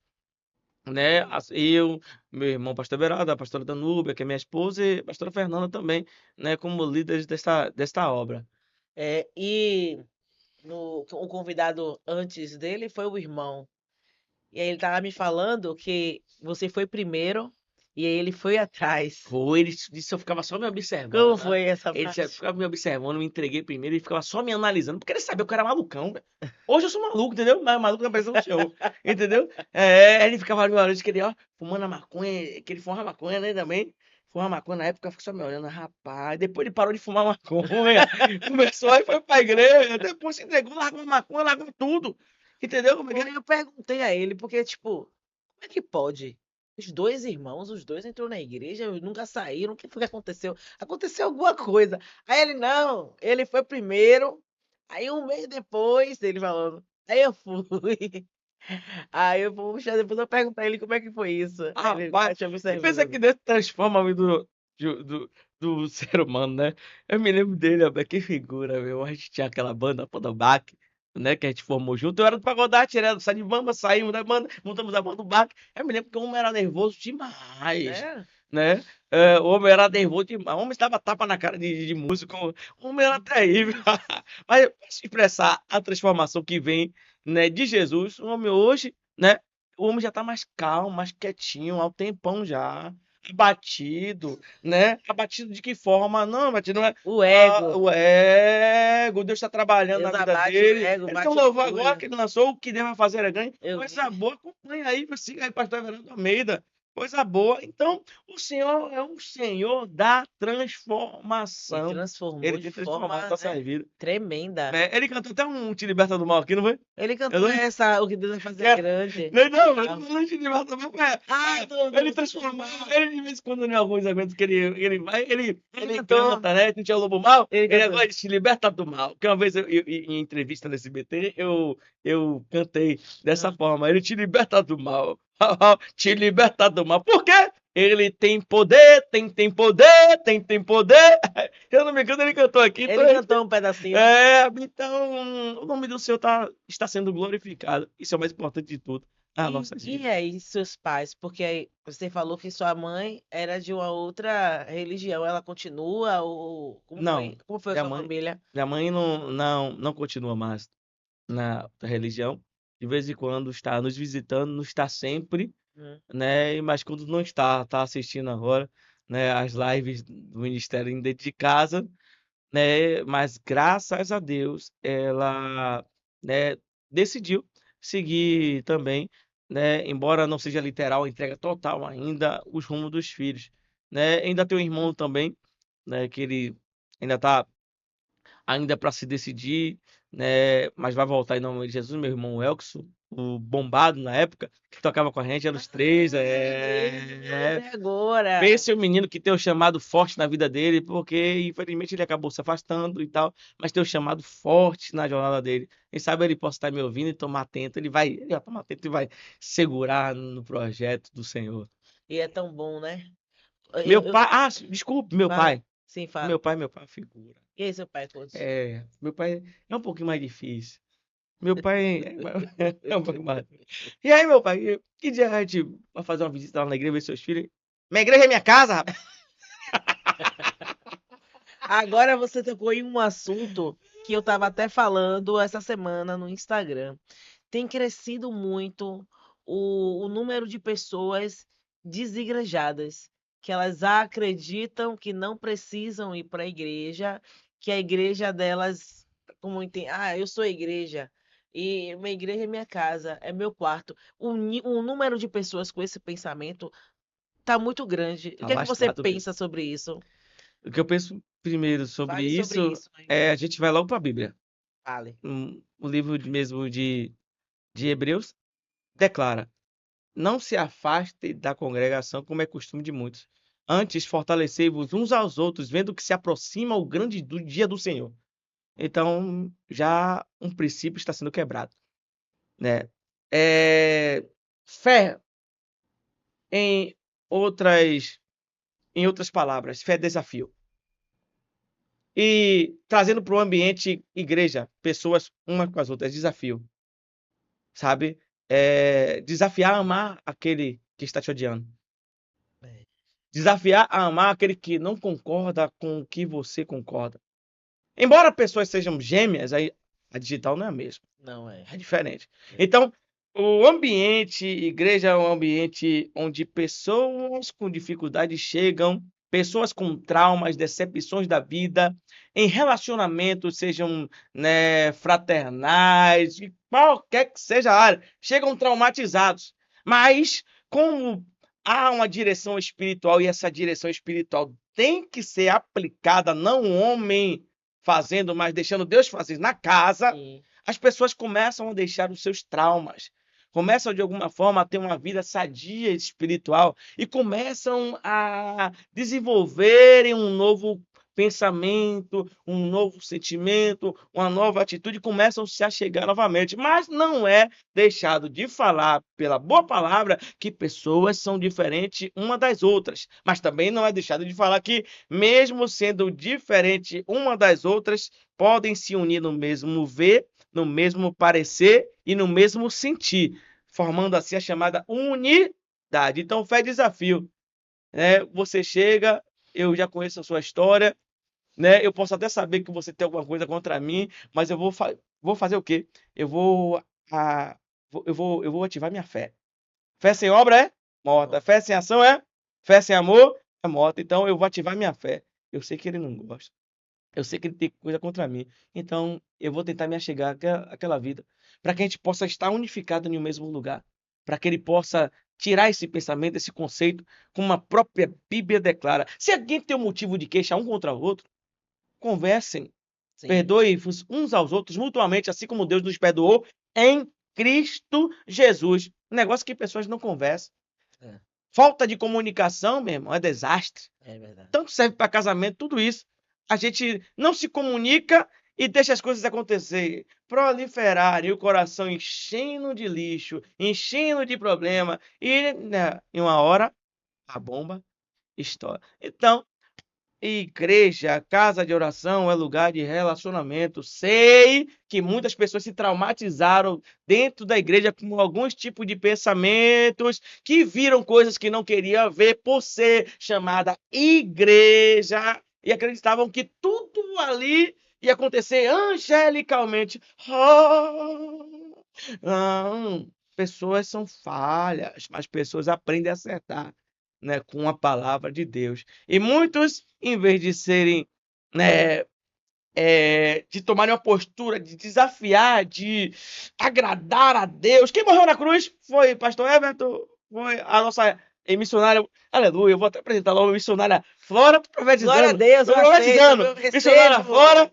né? Eu, meu irmão pastor Beraldo, a pastora Danúbia, que é minha esposa, e a pastora Fernanda também, né? Como líderes desta obra. E o convidado antes dele foi o irmão. E aí ele estava me falando que você foi primeiro E aí ele foi atrás. Foi, ele disse eu ficava só me observando. Como foi essa Ele disse, eu parte? ficava me observando, me entreguei primeiro, ele ficava só me analisando, porque ele sabia que eu era malucão, velho. Hoje eu sou maluco, entendeu? Mas maluco na presença do Senhor, entendeu? Ele ficava me olhando, que ele, ó, fumando a maconha, que ele fumava maconha, né, também. Fumava maconha na época, eu fico só me olhando, rapaz. Depois ele parou de fumar maconha, começou aí, foi pra igreja, depois se entregou, largou a maconha, largou tudo. Entendeu como é que é? Aí eu perguntei a ele, porque, tipo, como é que pode? Os dois irmãos, os dois entrou na igreja, nunca saíram. O que foi que aconteceu? Aconteceu alguma coisa. Aí ele, não, ele foi primeiro. Aí um mês depois, ele falando, aí eu fui. Aí eu vou puxar, depois eu pergunto a ele como é que foi isso. Aí ele tá Rapaz, te você pensa observando. que Deus transforma a vida do ser humano, né? Eu me lembro dele, rapaz, que figura, meu. A gente tinha aquela banda, Podobac, né? Que a gente formou junto. Eu era do Pagodate, ele era do Sai de Bamba, saímos da banda, montamos a banda do Bac. Eu me lembro que o homem era nervoso demais, É, né? O homem era nervoso demais. O homem dava tapa na cara de músico. O homem era terrível. Mas para se expressar a transformação que vem, né, de Jesus, o homem hoje, né? O homem já tá mais calmo, mais quietinho, há um tempão já. Abatido, né? Abatido de que forma? Não, abatido não é. o ego. O ego, Deus está trabalhando na Deus vida abate o dele. ego, Ele tem um bate louvor agora orgulho. que ele lançou, o que Deus vai fazer é grande. Eu Coisa vi. boa, acompanha aí, siga aí, pastor Everaldo Almeida. Coisa boa. Então, o Senhor é um Senhor da Me transformação. Ele transformou de tem transformado a forma, nossa né, vida. tremenda. Ele cantou até um Te Liberta do Mal aqui, não foi? Ele Eu cantou não essa, o que Deus vai fazer é quero. grande. Não, Ah, eu não Te Liberta do Mal. ah, Ele transformou. Ele, de vez em quando, em alguns eventos que ele vai, ele cantou. canta, né? Não tinha o Lobo Mal. Ele Ele cantou. agora se liberta do mal. Que uma vez, em entrevista no SBT, eu cantei dessa Ah, forma. Ele te liberta do mal. Te liberta do mal. Por quê? Ele tem poder, tem poder, tem poder. Eu não me engano, ele cantou aqui. Então, ele cantou um pedacinho. então o nome do Senhor está sendo glorificado. Isso é o mais importante de tudo na nossa E vida. aí, seus pais? Porque aí você falou que sua mãe era de uma outra religião. Ela continua? Ou como foi? Não, Como foi a minha sua mãe, família? minha mãe não continua mais na religião. De vez em quando está nos visitando, não está sempre, Hum. né? Mas quando não está, está assistindo agora, né? As lives do ministério ainda dentro de casa, né? Mas graças a Deus, ela, né, decidiu seguir também, né? Embora não seja literal a entrega total ainda, os rumos dos filhos, né? Ainda tem um irmão também, né? Que ele ainda está ainda para se decidir, né? Mas vai voltar em nome de Jesus, meu irmão Elkson, o bombado na época, que tocava com a gente, eram os três. Ah, lembrei agora. Pense o menino que tem o chamado forte na vida dele, porque infelizmente ele acabou se afastando e tal, mas tem o chamado forte na jornada dele. Quem sabe ele possa estar me ouvindo e tomar atento, ele vai tomar atento e vai segurar no projeto do Senhor. E é tão bom, né? Meu pai, desculpe, meu Fale. pai. Sim, fale. Meu pai é uma figura. E aí, seu pai, conte. Meu pai é um pouquinho mais difícil. Meu pai é um pouco mais. E aí, meu pai, que dia a gente vai fazer uma visita lá na igreja, ver seus filhos? Minha igreja é minha casa, rapaz. Agora você tocou em um assunto que eu estava até falando essa semana no Instagram. Tem crescido muito o número de pessoas desigrejadas, que elas acreditam que não precisam ir para a igreja, que a igreja delas, eu sou a igreja, e minha igreja é minha casa, é meu quarto. O número de pessoas com esse pensamento está muito grande. O que é que você Alastrado mesmo. pensa sobre isso? O que eu penso primeiro sobre Fale sobre isso isso. Aí. é a gente vai logo para a Bíblia. Fale. O livro mesmo de Hebreus declara: não se afaste da congregação, como é costume de muitos. Antes, fortalecei-vos uns aos outros, vendo que se aproxima o grande dia do Senhor. Então, já um princípio está sendo quebrado, né? Fé, em outras, em outras palavras, fé é desafio. E trazendo para o ambiente igreja, pessoas umas com as outras, desafio, sabe? Desafiar a amar aquele que está te odiando. É, Desafiar a amar aquele que não concorda com o que você concorda. Embora pessoas sejam gêmeas, aí a digital não é a mesma, não é. é diferente. Então, O ambiente, igreja é um ambiente onde pessoas com dificuldade chegam, pessoas com traumas, decepções da vida, em relacionamentos, sejam, né, fraternais, de qualquer que seja a área, chegam traumatizados. Mas, como há uma direção espiritual e essa direção espiritual tem que ser aplicada, não o homem fazendo, mas deixando Deus fazer na casa, Sim. as pessoas começam a deixar os seus traumas, começam de alguma forma a ter uma vida sadia espiritual e começam a desenvolverem um novo pensamento, um novo sentimento, uma nova atitude, começam -se a chegar novamente. Mas não é deixado de falar pela boa palavra que pessoas são diferentes uma das outras. Mas também não é deixado de falar que, mesmo sendo diferente uma das outras, podem se unir no mesmo ver, no mesmo parecer e no mesmo sentir, formando assim a chamada unidade. Então, fé é desafio, né? Você chega, eu já conheço a sua história, né? Eu posso até saber que você tem alguma coisa contra mim, mas eu vou fazer o quê? Eu vou, ah, eu vou ativar minha fé. Fé sem obra é morta. Fé sem ação é? Fé sem amor é morta. Então, eu vou ativar minha fé. Eu sei que ele não gosta. Eu sei que ele tem coisa contra mim. Então, eu vou tentar me achegar àquela vida. Para que a gente possa estar unificado em um mesmo lugar. Para que ele possa tirar esse pensamento, esse conceito, como a própria Bíblia declara. Se alguém tem um motivo de queixa um contra o outro, conversem. Sim. Perdoem uns aos outros mutuamente, assim como Deus nos perdoou em Cristo Jesus. Um negócio que pessoas não conversam. É, Falta de comunicação, meu irmão, é desastre. é verdade. Tanto serve para casamento, tudo isso. A gente não se comunica e deixa as coisas acontecer, proliferar e o coração enchendo de lixo, enchendo de problema e, né, em uma hora a bomba estoura. Então, igreja, casa de oração é lugar de relacionamento. Sei que muitas pessoas se traumatizaram dentro da igreja com alguns tipos de pensamentos, que viram coisas que não queriam ver por ser chamada igreja e acreditavam que tudo ali ia acontecer angelicalmente. Oh, não, pessoas são falhas, mas pessoas aprendem a acertar, né, com a palavra de Deus. E muitos, em vez de serem, né, de tomarem uma postura de desafiar, de agradar a Deus. Quem morreu na cruz foi pastor Everton, foi a nossa missionária, aleluia, eu vou até apresentar logo a missionária Flora, tô Glória a profetizando, Deus, tô eu aceito, profetizando, eu missionária recebo. Flora,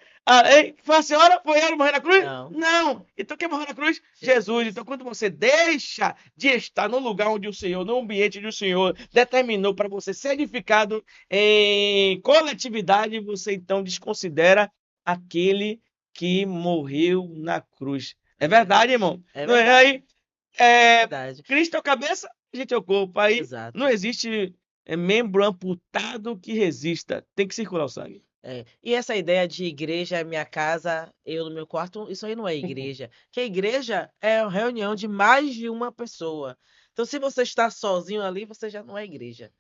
hein? Foi a senhora? Foi ela morrer na cruz? Não, Não! Então quem morreu na cruz? Jesus. Jesus. Então quando você deixa de estar no lugar onde o Senhor, no ambiente onde o Senhor determinou para você ser edificado em coletividade, você então desconsidera aquele que morreu na cruz. É verdade, irmão? É Não é verdade, aí? É, verdade. Cristo é o cabeça, a gente é o corpo. Aí não Exato. existe membro amputado que resista. Tem que circular o sangue. É. E essa ideia de igreja é minha casa, eu no meu quarto, isso aí não é igreja. Que a igreja é a reunião de mais de uma pessoa. Então, se você está sozinho ali, você já não é igreja.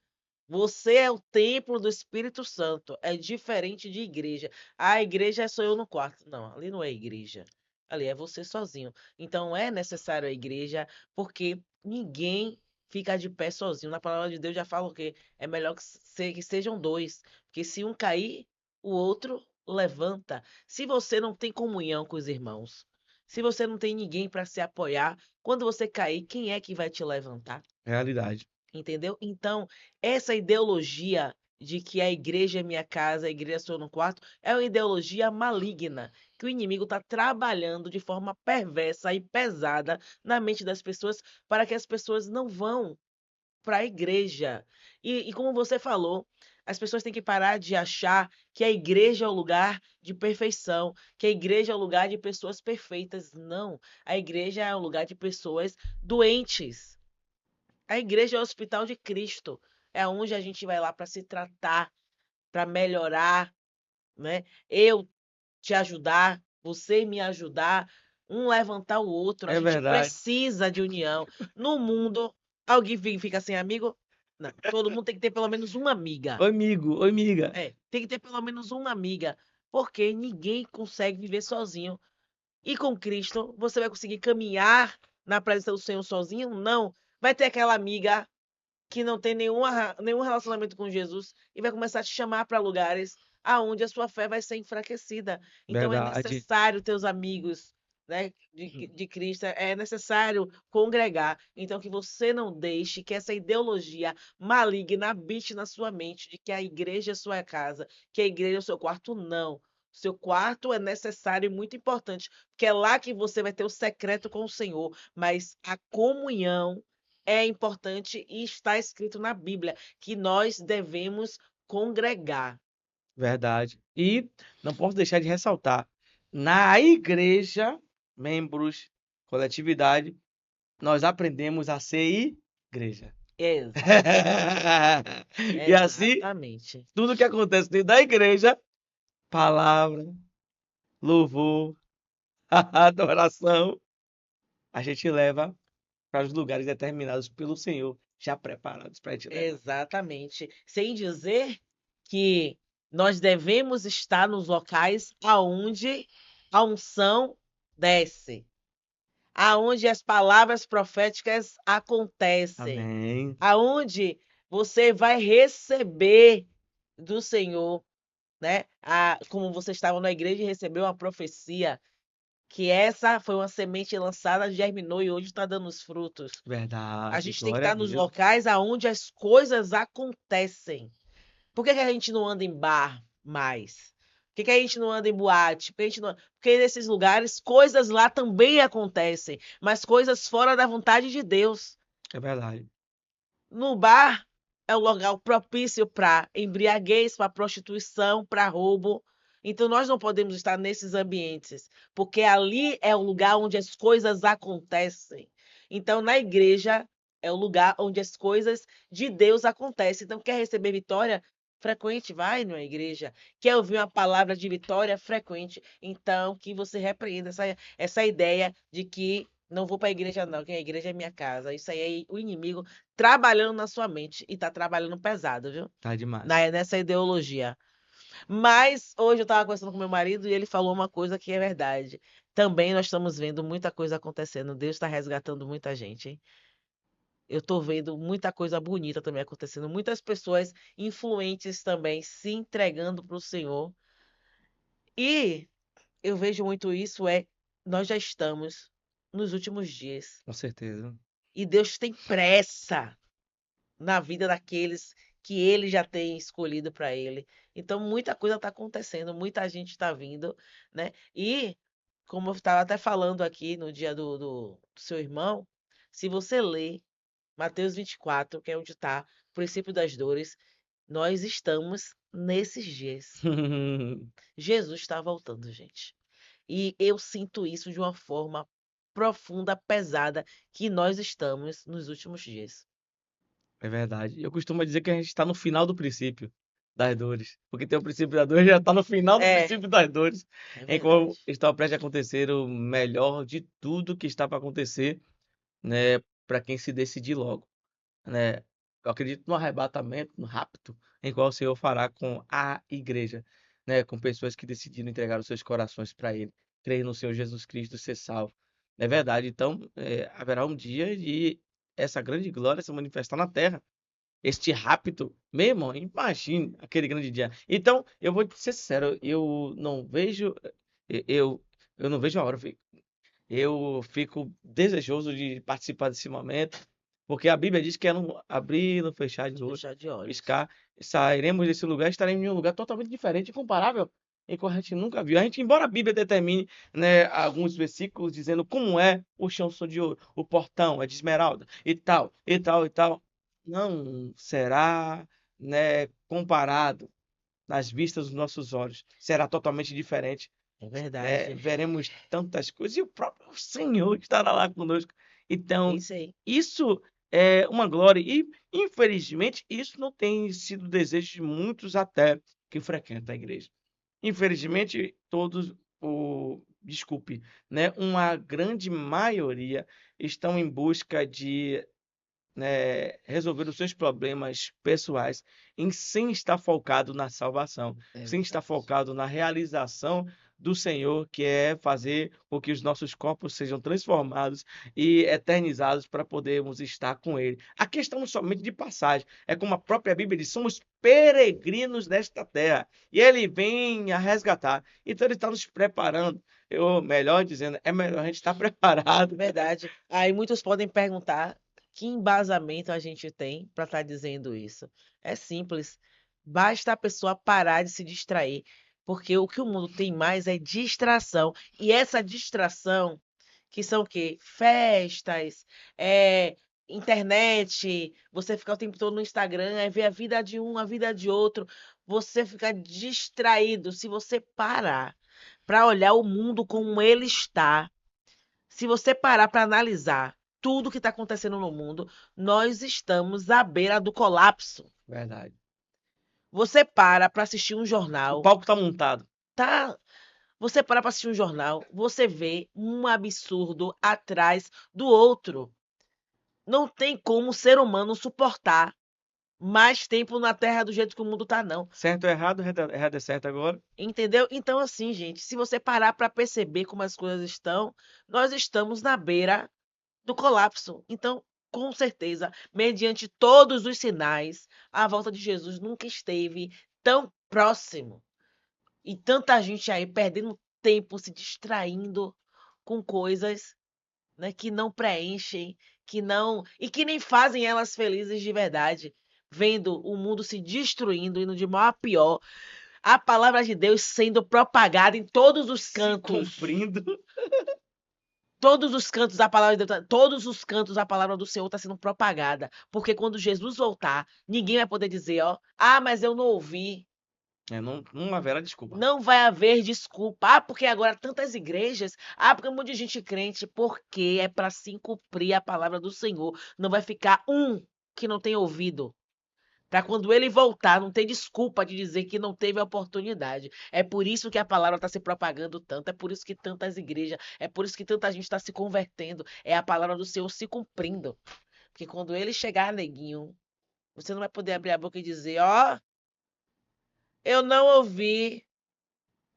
Você é o templo do Espírito Santo. É diferente de igreja. A igreja é só eu no quarto. Não, ali não é igreja. Ali é você sozinho. Então é necessário a igreja, porque ninguém fica de pé sozinho. Na palavra de Deus já fala o quê? É melhor que sejam dois. Porque se um cair, o outro levanta. Se você não tem comunhão com os irmãos, se você não tem ninguém para se apoiar, quando você cair, quem é que vai te levantar? Realidade. Entendeu? Então, essa ideologia de que a igreja é minha casa, a igreja sou no quarto, é uma ideologia maligna, que o inimigo está trabalhando de forma perversa e pesada na mente das pessoas para que as pessoas não vão para a igreja. E como você falou, as pessoas têm que parar de achar que a igreja é o lugar de perfeição, que a igreja é o lugar de pessoas perfeitas. Não, a igreja é o lugar de pessoas doentes. A igreja é o hospital de Cristo. É onde a gente vai lá para se tratar, para melhorar, né? Eu te ajudar, você me ajudar, um levantar o outro. A É gente verdade. precisa de união. No mundo, alguém fica sem amigo? Não. Todo mundo tem que ter pelo menos uma amiga. Oi, amigo. Oi, amiga. É, tem que ter pelo menos uma amiga, porque ninguém consegue viver sozinho. E com Cristo, você vai conseguir caminhar na presença do Senhor sozinho? Não. Vai ter aquela amiga que não tem nenhum relacionamento com Jesus e vai começar a te chamar para lugares aonde a sua fé vai ser enfraquecida. Então é Verdade. necessário ter os amigos, né, de Cristo, é necessário congregar. Então que você não deixe que essa ideologia maligna habite na sua mente de que a igreja é sua casa, que a igreja é o seu quarto, não. Seu quarto é necessário e muito importante, porque é lá que você vai ter o secreto com o Senhor, mas a comunhão é importante e está escrito na Bíblia que nós devemos congregar. Verdade. E não posso deixar de ressaltar, na igreja, membros, coletividade, nós aprendemos a ser igreja. Exatamente. E assim, Exatamente. tudo que acontece dentro da igreja, palavra, louvor, adoração, a gente leva para os lugares determinados pelo Senhor, já preparados para a gente levar. Exatamente. Sem dizer que nós devemos estar nos locais aonde a unção desce, aonde as palavras proféticas acontecem, Amém. aonde você vai receber do Senhor, né? Como você estava na igreja e recebeu uma profecia, que essa foi uma semente lançada, germinou e hoje está dando os frutos. A Verdade, gente tem que glória a estar nos Deus. locais aonde as coisas acontecem. Por que a gente não anda em bar mais? Por que a gente não anda em boate? Porque nesses lugares coisas lá também acontecem, mas coisas fora da vontade de Deus. É verdade. No bar é o local propício para embriaguez, para prostituição, para roubo. Então nós não podemos estar nesses ambientes, porque ali é o lugar onde as coisas acontecem. Então na igreja é o lugar onde as coisas de Deus acontecem. Então quer receber vitória? Frequente, vai na igreja. Quer ouvir uma palavra de vitória? Frequente. Então, que você repreenda essa ideia de que não vou para a igreja, não, que a igreja é minha casa. Isso aí é o inimigo trabalhando na sua mente e tá trabalhando pesado, viu? Tá demais. Nessa ideologia. Mas hoje eu estava conversando com meu marido e ele falou uma coisa que é verdade. Também nós estamos vendo muita coisa acontecendo. Deus está resgatando muita gente, hein? Eu estou vendo muita coisa bonita também acontecendo. Muitas pessoas influentes também se entregando para o Senhor. E eu vejo muito isso, nós já estamos nos últimos dias. Com certeza. E Deus tem pressa na vida daqueles que ele já tem escolhido para ele. Então, muita coisa está acontecendo, muita gente está vindo, né? E, como eu estava até falando aqui no dia do seu irmão, se você ler Mateus 24, que é onde está o princípio das dores, nós estamos nesses dias. Jesus está voltando, gente. E eu sinto isso de uma forma profunda, pesada, que nós estamos nos últimos dias. É verdade. Eu costumo dizer que a gente está no final do princípio das dores. Porque tem o princípio da dor, já está no final do É, princípio das dores. é Em qual verdade. está prestes a acontecer o melhor de tudo que está para acontecer, né? Para quem se decidir logo, né? Eu acredito no arrebatamento, no rapto, em qual o Senhor fará com a igreja, né? Com pessoas que decidiram entregar os seus corações para Ele, crer no Senhor Jesus Cristo e ser salvo. É verdade. Então, haverá um dia de essa grande glória se manifestar na terra. Este rapto, meu irmão, imagine aquele grande dia. Então, eu vou te ser sincero, eu, eu não vejo a hora, eu fico desejoso de participar desse momento, porque a Bíblia diz que é no abrir, no fechar de olhos, Fechar de olhos. piscar, sairemos desse lugar, estaremos em um lugar totalmente diferente, incomparável, em que a gente nunca viu. A gente, embora a Bíblia determine, né, alguns versículos dizendo como é o chão são de ouro, o portão é de esmeralda e tal, e tal, e tal, não será, né, comparado nas vistas dos nossos olhos. Será totalmente diferente, É né? verdade. Veremos tantas coisas e o próprio Senhor estará lá conosco. É Então, isso aí. isso é uma glória e, infelizmente, isso não tem sido o desejo de muitos até que frequentam a igreja. Infelizmente, desculpe, né? Uma grande maioria estão em busca de, né, resolver os seus problemas pessoais sem estar focado na salvação, É sem estar verdade. focado na realização do Senhor, que é fazer com que os nossos corpos sejam transformados e eternizados para podermos estar com Ele. Aqui estamos somente de passagem. É como a própria Bíblia diz, somos peregrinos nesta terra. E Ele vem a resgatar. Então Ele está nos preparando. Eu, melhor dizendo, é melhor a gente estar preparado. Verdade. Aí muitos podem perguntar que embasamento a gente tem para estar dizendo isso. É simples. Basta a pessoa parar de se distrair, porque o que o mundo tem mais é distração. E essa distração, que são o quê? Festas, internet, você ficar o tempo todo no Instagram, aí ver a vida de um, a vida de outro, você fica distraído. Se você parar para olhar o mundo como ele está, se você parar para analisar tudo que está acontecendo no mundo, nós estamos à beira do colapso. Verdade. Você para assistir um O jornal, palco está montado. tá? Você para assistir um jornal, você vê um absurdo atrás do outro. Não tem como o ser humano suportar mais tempo na Terra do jeito que o mundo tá, não. Certo ou errado, errado é certo agora. Entendeu? Então, assim, gente, se você parar para perceber como as coisas estão, nós estamos na beira do colapso. Então, com certeza, mediante todos os sinais, a volta de Jesus nunca esteve tão próximo. E tanta gente aí perdendo tempo, se distraindo com coisas, né, que não preenchem, que não e que nem fazem elas felizes de verdade, vendo o mundo se destruindo, indo de mal a pior, a palavra de Deus sendo propagada em todos os Se cantos. cumprindo. Todos os cantos a palavra de Deus, todos os cantos a palavra do Senhor está sendo propagada, porque quando Jesus voltar, ninguém vai poder dizer, ó, ah, mas eu não ouvi. Não haverá desculpa. Não vai haver desculpa. Ah, porque agora tantas igrejas. Ah, porque um monte de gente crente. Porque é para se cumprir a palavra do Senhor. Não vai ficar um que não tem ouvido. Para quando ele voltar, não ter desculpa de dizer que não teve a oportunidade. É por isso que a palavra está se propagando tanto, é por isso que tantas igrejas, é por isso que tanta gente está se convertendo. É a palavra do Senhor se cumprindo. Porque quando ele chegar, neguinho, você não vai poder abrir a boca e dizer: ó, oh, eu não ouvi.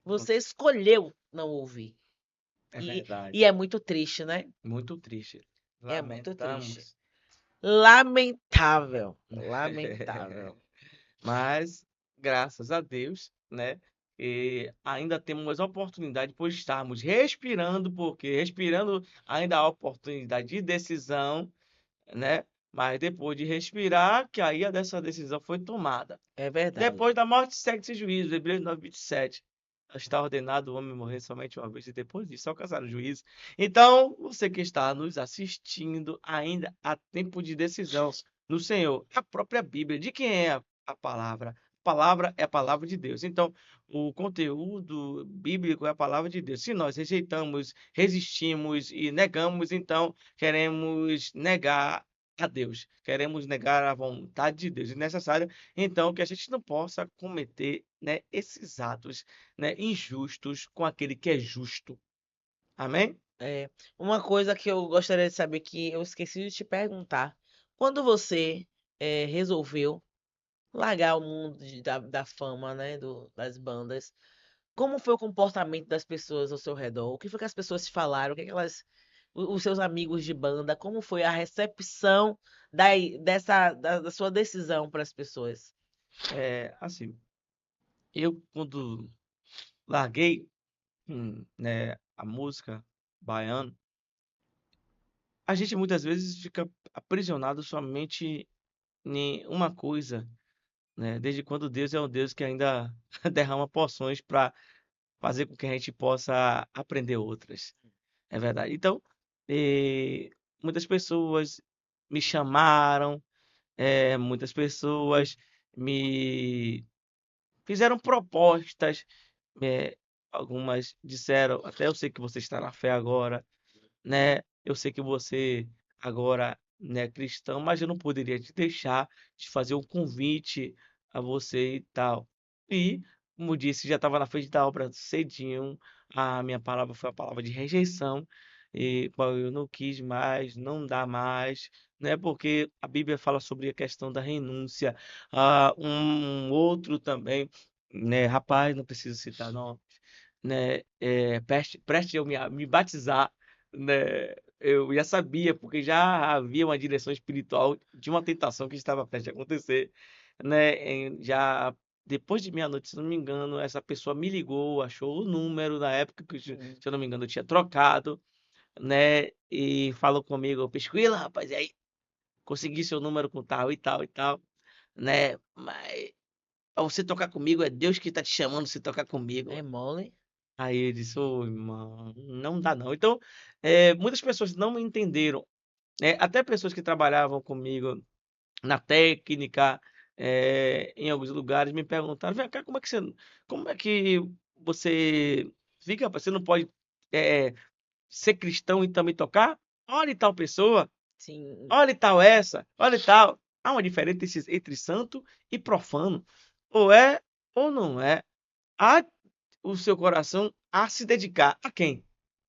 Você escolheu não ouvir. É E verdade. é muito triste, né? Muito triste. É muito triste. Lamentamos. Lamentável. Lamentável. Mas, graças a Deus, né? E ainda temos a oportunidade por estarmos respirando, porque respirando ainda há oportunidade de decisão, né? Mas depois de respirar, que aí dessa decisão foi tomada. É verdade. Depois da morte segue-se juízo, Hebreus 9:27. Está ordenado o homem morrer somente uma vez e depois disso alcançar o juízo. Então, você que está nos assistindo, ainda há tempo de decisão no Senhor. A própria Bíblia, de quem é a palavra? A palavra é a palavra de Deus. Então, o conteúdo bíblico é a palavra de Deus. Se nós rejeitamos, resistimos e negamos, então queremos negar a Deus, queremos negar a vontade de Deus. É necessário então, que a gente não possa cometer, né, esses atos, né, injustos com aquele que é justo. Amém? É. Uma coisa que eu gostaria de saber que eu esqueci de te perguntar. Quando você resolveu largar o mundo da fama, né? Das bandas, como foi o comportamento das pessoas ao seu redor? O que foi que as pessoas te falaram? O que, é que elas. Os seus amigos de banda, como foi a recepção da sua decisão para as pessoas? Assim, eu quando larguei, né, a música baiana, a gente muitas vezes fica aprisionado somente em uma coisa, né? Desde quando Deus é um Deus que ainda derrama porções para fazer com que a gente possa aprender outras. É verdade. Então, muitas pessoas me chamaram, muitas pessoas me fizeram propostas, algumas disseram, até eu sei que você está na fé agora, né? Eu sei que você agora, né, é cristão, mas eu não poderia te deixar de fazer um convite a você e tal. E, como disse, já estava na frente da obra cedinho. A minha palavra foi a palavra de rejeição, e qual eu não quis mais, não dá mais, né? Porque a Bíblia fala sobre a questão da renúncia. Um outro também, né? Rapaz, não preciso citar, não. né, preste eu me batizar, né, eu já sabia, porque já havia uma direção espiritual de uma tentação que estava prestes a acontecer, né, já depois de meia-noite, se não me engano, essa pessoa me ligou, achou o número na época que, se Hum. eu não me engano, eu tinha trocado, né, e falou comigo, Pesquila, rapaz, e aí, consegui seu número com tal e tal, né, mas pra você tocar comigo, é Deus que tá te chamando pra você tocar comigo. É mole? Aí ele disse: "Ô irmão, não dá não". Então, muitas pessoas não entenderam, né, até pessoas que trabalhavam comigo na técnica, em alguns lugares me perguntaram: "Vem cá, como é que você fica você não pode, eh, ser cristão e também tocar? Olhe tal pessoa, Sim, olhe tal essa, olhe tal". Há uma diferença entre santo e profano. Ou é ou não é. Há o seu coração a se dedicar a quem?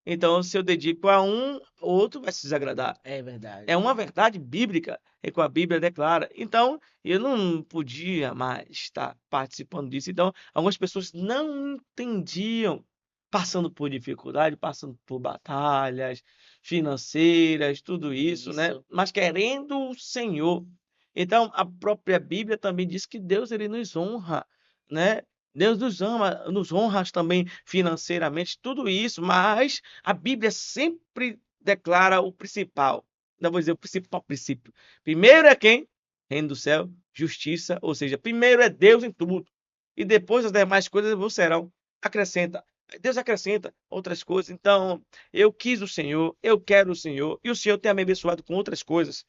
Então, se eu dedico a um, o outro vai se desagradar. é É verdade. uma verdade bíblica, é que a Bíblia declara. Então, eu não podia mais estar participando disso. Então, algumas pessoas não entendiam, passando por dificuldade, passando por batalhas financeiras, tudo isso, né? Isso. Mas querendo o Senhor. Então, a própria Bíblia também diz que Deus ele nos honra, né? Deus nos ama, nos honra também financeiramente, tudo isso, mas a Bíblia sempre declara o principal. Não vou dizer o principal princípio. Primeiro é quem? Reino do céu, justiça, ou seja, primeiro é Deus em tudo. E depois as demais coisas vos serão acrescenta. Deus acrescenta outras coisas. Então, eu quis o Senhor, eu quero o Senhor, e o Senhor tem me abençoado com outras coisas,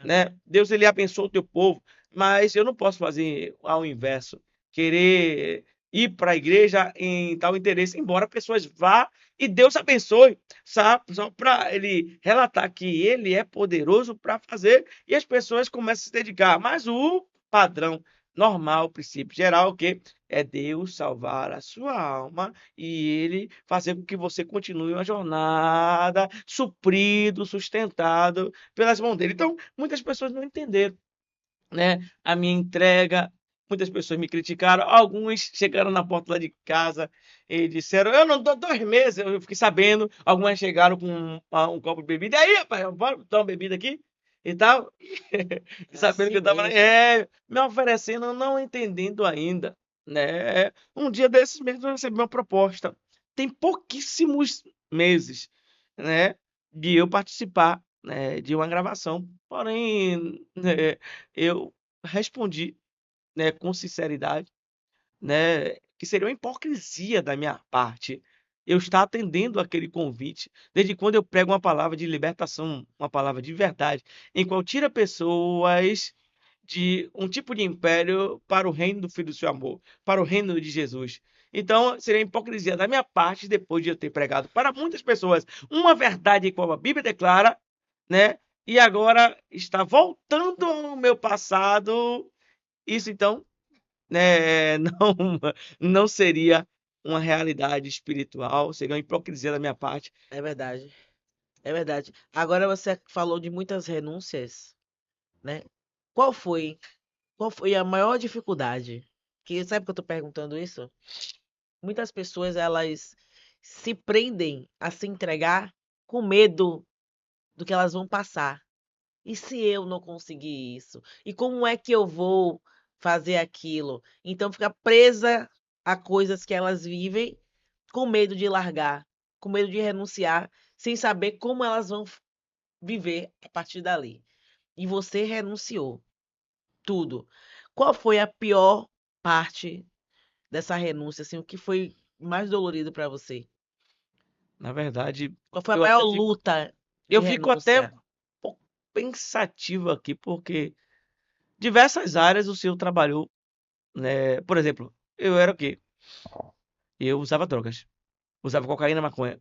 né? Deus ele abençoa o teu povo, mas eu não posso fazer ao inverso, querer ir para a igreja em tal interesse, embora pessoas vá e Deus abençoe, sabe? Só para ele relatar que ele é poderoso para fazer e as pessoas começam a se dedicar. Mas o padrão normal, o princípio geral, que é Deus salvar a sua alma e ele fazer com que você continue uma jornada suprido, sustentado pelas mãos dele. Então, muitas pessoas não entenderam, né, a minha entrega. Muitas pessoas me criticaram, alguns chegaram na porta lá de casa e disseram: "Eu não dou 2 meses", eu fiquei sabendo, algumas chegaram com um copo de bebida: "E aí rapaz, bora tomar uma bebida aqui?" E tal, É sabendo que eu assim estava mesmo. me oferecendo, não entendendo ainda, né. Um dia desses mesmo eu recebi uma proposta, tem pouquíssimos meses, né, de eu participar, né, de uma gravação, porém, eu respondi, né, com sinceridade, né, que seria uma hipocrisia da minha parte eu estar atendendo aquele convite, desde quando eu prego uma palavra de libertação, uma palavra de verdade, em qual tira pessoas de um tipo de império para o reino do Filho do seu amor, para o reino de Jesus. Então, seria hipocrisia da minha parte, depois de eu ter pregado para muitas pessoas uma verdade qual a Bíblia declara, né? E agora está voltando ao meu passado. Isso então, né, não seria uma realidade espiritual, seria uma hipocrisia da minha parte. É verdade. É verdade. Agora você falou de muitas renúncias, né? Qual foi? Qual foi a maior dificuldade? Que sabe que eu tô perguntando isso? Muitas pessoas elas se prendem a se entregar com medo do que elas vão passar. E se eu não conseguir isso? E como é que eu vou fazer aquilo? Então fica presa a coisas que elas vivem com medo de largar, com medo de renunciar, sem saber como elas vão viver a partir dali. E você renunciou tudo. Qual foi a pior parte dessa renúncia, assim, o que foi mais dolorido para você? Na verdade, Qual foi a eu maior até fico luta de eu fico até um renúncia? pouco pensativo aqui, porque diversas áreas o senhor trabalhou, né, por exemplo, eu era o quê? Eu usava drogas, usava cocaína, maconha.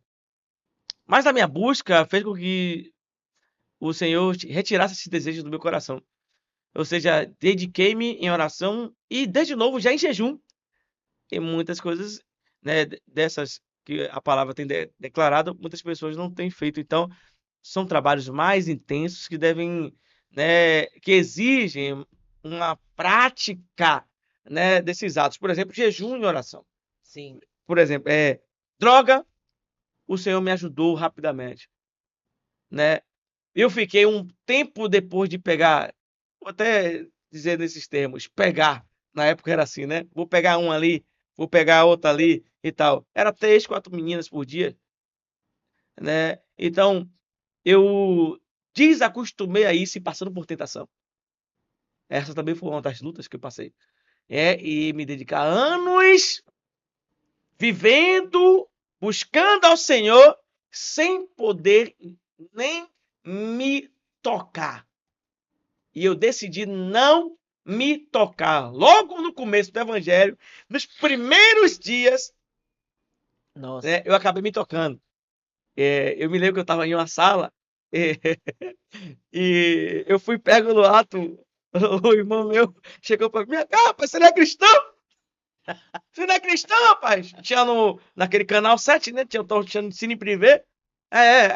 Mas a minha busca fez com que o Senhor retirasse esse desejo do meu coração. Ou seja, dediquei-me em oração e desde novo já em jejum. Tem muitas coisas, né, dessas que a palavra tem declarado, muitas pessoas não têm feito. Então, são trabalhos mais intensos que devem, né, que exigem uma prática, né, desses atos. Por exemplo, jejum e oração. Sim, Por exemplo, Droga, o Senhor me ajudou rapidamente, né? Eu fiquei um tempo depois de pegar, vou até dizer nesses termos, pegar. Na época era assim, né? Vou pegar um ali, vou pegar outra ali e tal. Era 3, 4 meninas por dia, né? Então, eu desacostumei a isso e passando por tentação. Essa também foi uma das lutas que eu passei. E me dedicar anos vivendo, buscando ao Senhor, sem poder nem me tocar. E eu decidi não me tocar. Logo no começo do evangelho, nos primeiros dias, Nossa. né, eu acabei me tocando. Eu me lembro que eu estava em uma sala e eu fui pego no ato. O irmão meu chegou para mim: rapaz, você não é cristão? Você não é cristão, rapaz? Tinha naquele canal 7, né? Tinha Cine Privé.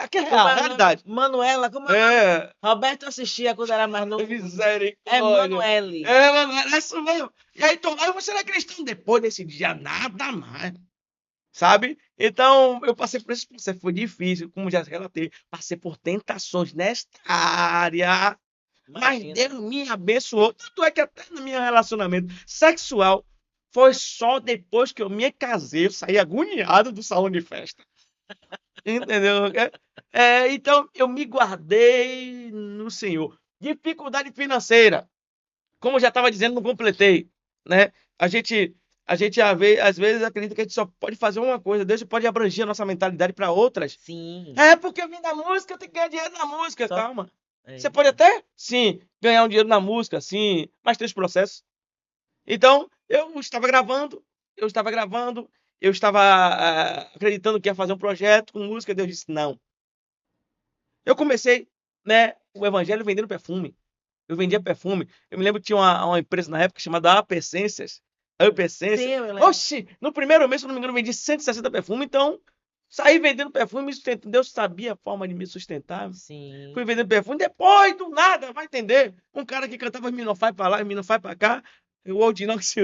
Aqui é real, realidade. Manuela, como é o nome? É, Roberto assistia quando era mais novo. É misericórdia. Manuele. Manoel, é isso mesmo. E aí, tô lá, e você não é cristão. Depois desse dia, nada mais. Sabe? Então, eu passei por esse processo. Foi difícil, como já relatei. Passei por tentações nesta área. Mas Imagina. Deus me abençoou. Tanto é que até no meu relacionamento sexual, foi só depois que eu me casei, eu saí agoniado do salão de festa. Entendeu? Então, eu me guardei no Senhor. Dificuldade financeira. Como eu já estava dizendo, não completei, né? A gente às vezes acredita que a gente só pode fazer uma coisa. Deus pode abranger a nossa mentalidade para outras. Sim. Porque eu vim da música, eu tenho que ganhar dinheiro na música. Só- Calma. É. Você pode até, sim, ganhar um dinheiro na música, sim, mas tem os processos. Então, eu estava acreditando que ia fazer um projeto com música, Deus disse não. Eu comecei, né, o evangelho vendendo perfume. Eu vendia perfume. Eu me lembro que tinha uma empresa na época chamada Up Essências. Up Essências. Sim, eu lembro. Oxi, no primeiro mês, se eu não me engano, eu vendi 160 perfumes, então saí vendendo perfume, me sustentando. Deus sabia a forma de me sustentar. Sim. Fui vendendo perfume, depois do nada, vai entender. Um cara que cantava Minofai pra lá e Minofai pra cá, o Old Inox.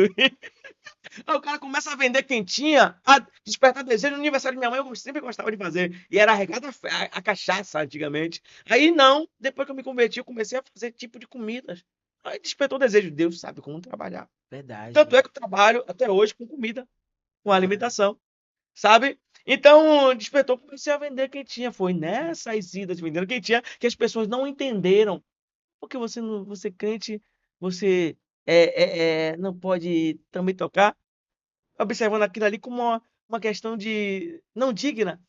Aí o cara começa a vender quentinha, a despertar desejo. No aniversário de minha mãe, eu sempre gostava de fazer. E era regada a cachaça antigamente. Aí não, depois que eu me converti, eu comecei a fazer tipo de comidas. Aí despertou desejo. Deus sabe como trabalhar. Verdade. Tanto é que eu trabalho até hoje com comida, com alimentação, sabe? Então, despertou, comecei a vender quentinha. Foi nessas idas vendendo quentinha que as pessoas não entenderam. Porque você não, você crente, você não pode também tocar, observando aquilo ali como uma questão de não digna,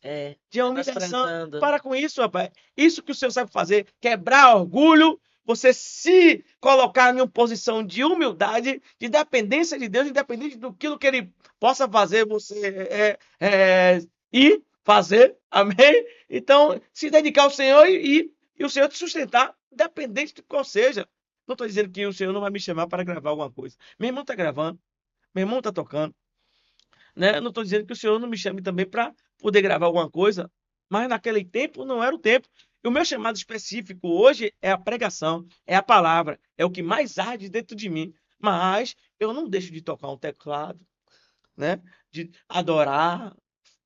de humilhação. Menosprezando. Para com isso, rapaz. Isso que o Senhor sabe fazer, quebrar orgulho, você se colocar em uma posição de humildade, de dependência de Deus, independente do que Ele possa fazer, você ir fazer, amém? Então, se dedicar ao Senhor e o Senhor te sustentar, independente de qual seja. Não estou dizendo que o Senhor não vai me chamar para gravar alguma coisa. Meu irmão está gravando, meu irmão está tocando, né? Não estou dizendo que o Senhor não me chame também para poder gravar alguma coisa, mas naquele tempo não era o tempo. E o meu chamado específico hoje é a pregação, é a palavra, é o que mais arde dentro de mim. Mas eu não deixo de tocar um teclado, né? De adorar,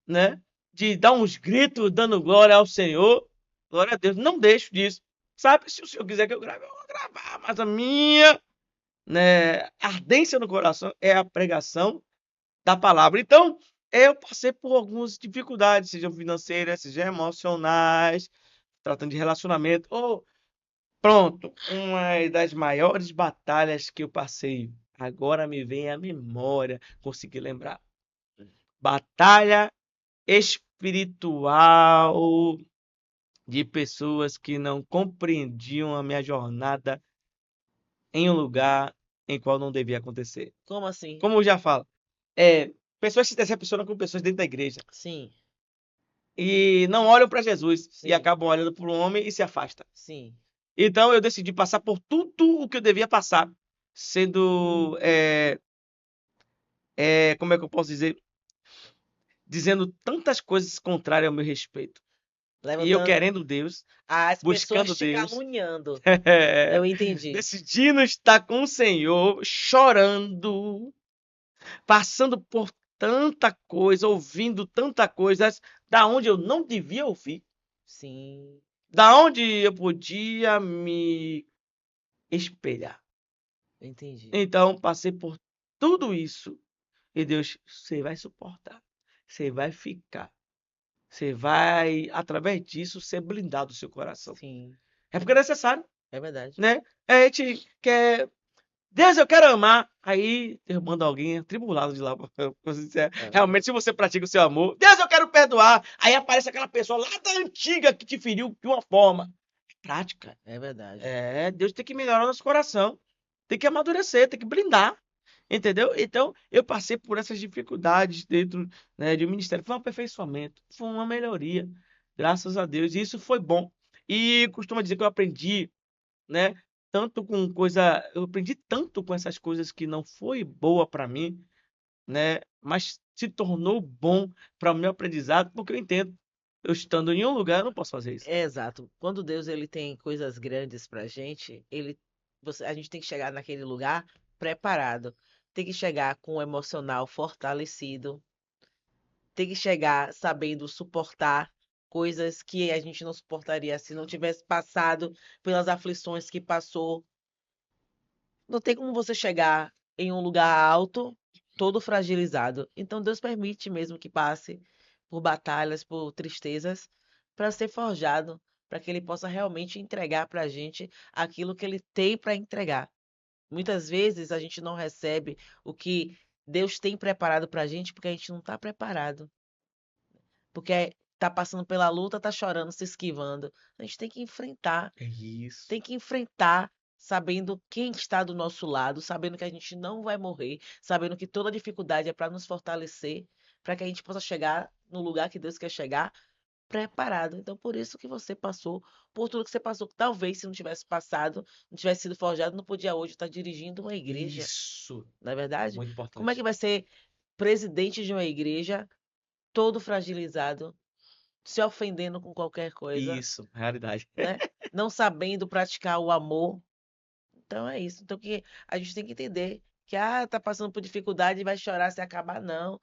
né? De dar uns gritos dando glória ao Senhor. Glória a Deus. Não deixo disso. Sabe? Se o Senhor quiser que eu grave, eu vou gravar. Mas a minha, né, ardência no coração é a pregação da palavra. Então, eu passei por algumas dificuldades, sejam financeiras, sejam emocionais, tratando de relacionamento. Pronto, uma das maiores batalhas que eu passei. Agora me vem à memória, consegui lembrar. Batalha espiritual de pessoas que não compreendiam a minha jornada em um lugar em qual não devia acontecer. Como assim? Como eu já falo, pessoas se decepcionam com pessoas dentro da igreja. Sim. E não olham para Jesus. Sim. E acabam olhando para um homem e se afastam. Sim. Então eu decidi passar por tudo o que eu devia passar, sendo, como é que eu posso dizer? Dizendo tantas coisas contrárias ao meu respeito. E eu Levantando querendo Deus, as pessoas buscando te Deus, caluniando. Eu entendi. decidindo estar com o Senhor, chorando, passando por tanta coisa, ouvindo tanta coisa, da onde eu não devia ouvir, Sim, da onde eu podia me espelhar. entendi. Então, passei por tudo isso. E Deus, você vai suportar. Você vai ficar. Você vai, através disso, ser blindado o seu coração. Sim, É porque é necessário, é verdade. né? A gente quer. Deus, eu quero amar. Aí Deus manda alguém atribulado de lá. É, Realmente, se você pratica o seu amor, Deus, eu quero perdoar. Aí aparece aquela pessoa lá da antiga que te feriu de uma forma. Prática. é verdade. Deus tem que melhorar nosso coração. Tem que amadurecer, tem que blindar. Entendeu? Então, eu passei por essas dificuldades dentro, né, de um ministério. Foi um aperfeiçoamento, foi uma melhoria, graças a Deus. E isso foi bom. E costumo dizer que eu aprendi, né, tanto com coisa, eu aprendi tanto com essas coisas que não foi boa para mim, né, mas se tornou bom para o meu aprendizado, porque eu entendo, eu estando em um lugar, eu não posso fazer isso. É exato. Quando Deus ele tem coisas grandes pra gente, a gente tem que chegar naquele lugar preparado. Tem que chegar com o emocional fortalecido. Tem que chegar sabendo suportar coisas que a gente não suportaria se não tivesse passado pelas aflições que passou. Não tem como você chegar em um lugar alto, todo fragilizado. Então Deus permite mesmo que passe por batalhas, por tristezas, para ser forjado, para que Ele possa realmente entregar para a gente aquilo que Ele tem para entregar. Muitas vezes a gente não recebe o que Deus tem preparado para a gente porque a gente não está preparado. Porque está passando pela luta, está chorando, se esquivando. A gente tem que enfrentar. É isso. Tem que enfrentar sabendo quem está do nosso lado, sabendo que a gente não vai morrer, sabendo que toda dificuldade é para nos fortalecer, para que a gente possa chegar no lugar que Deus quer chegar preparado. Então, por isso que você passou por tudo que você passou. Talvez se não tivesse passado, não tivesse sido forjado, não podia hoje estar dirigindo uma igreja, Isso, não é verdade? muito Como é que importante. vai ser presidente de uma igreja todo fragilizado, se ofendendo com qualquer coisa, Isso, realidade. né? Não sabendo praticar o amor. Então é isso. Então que a gente tem que entender que tá passando por dificuldade e vai chorar se acabar não.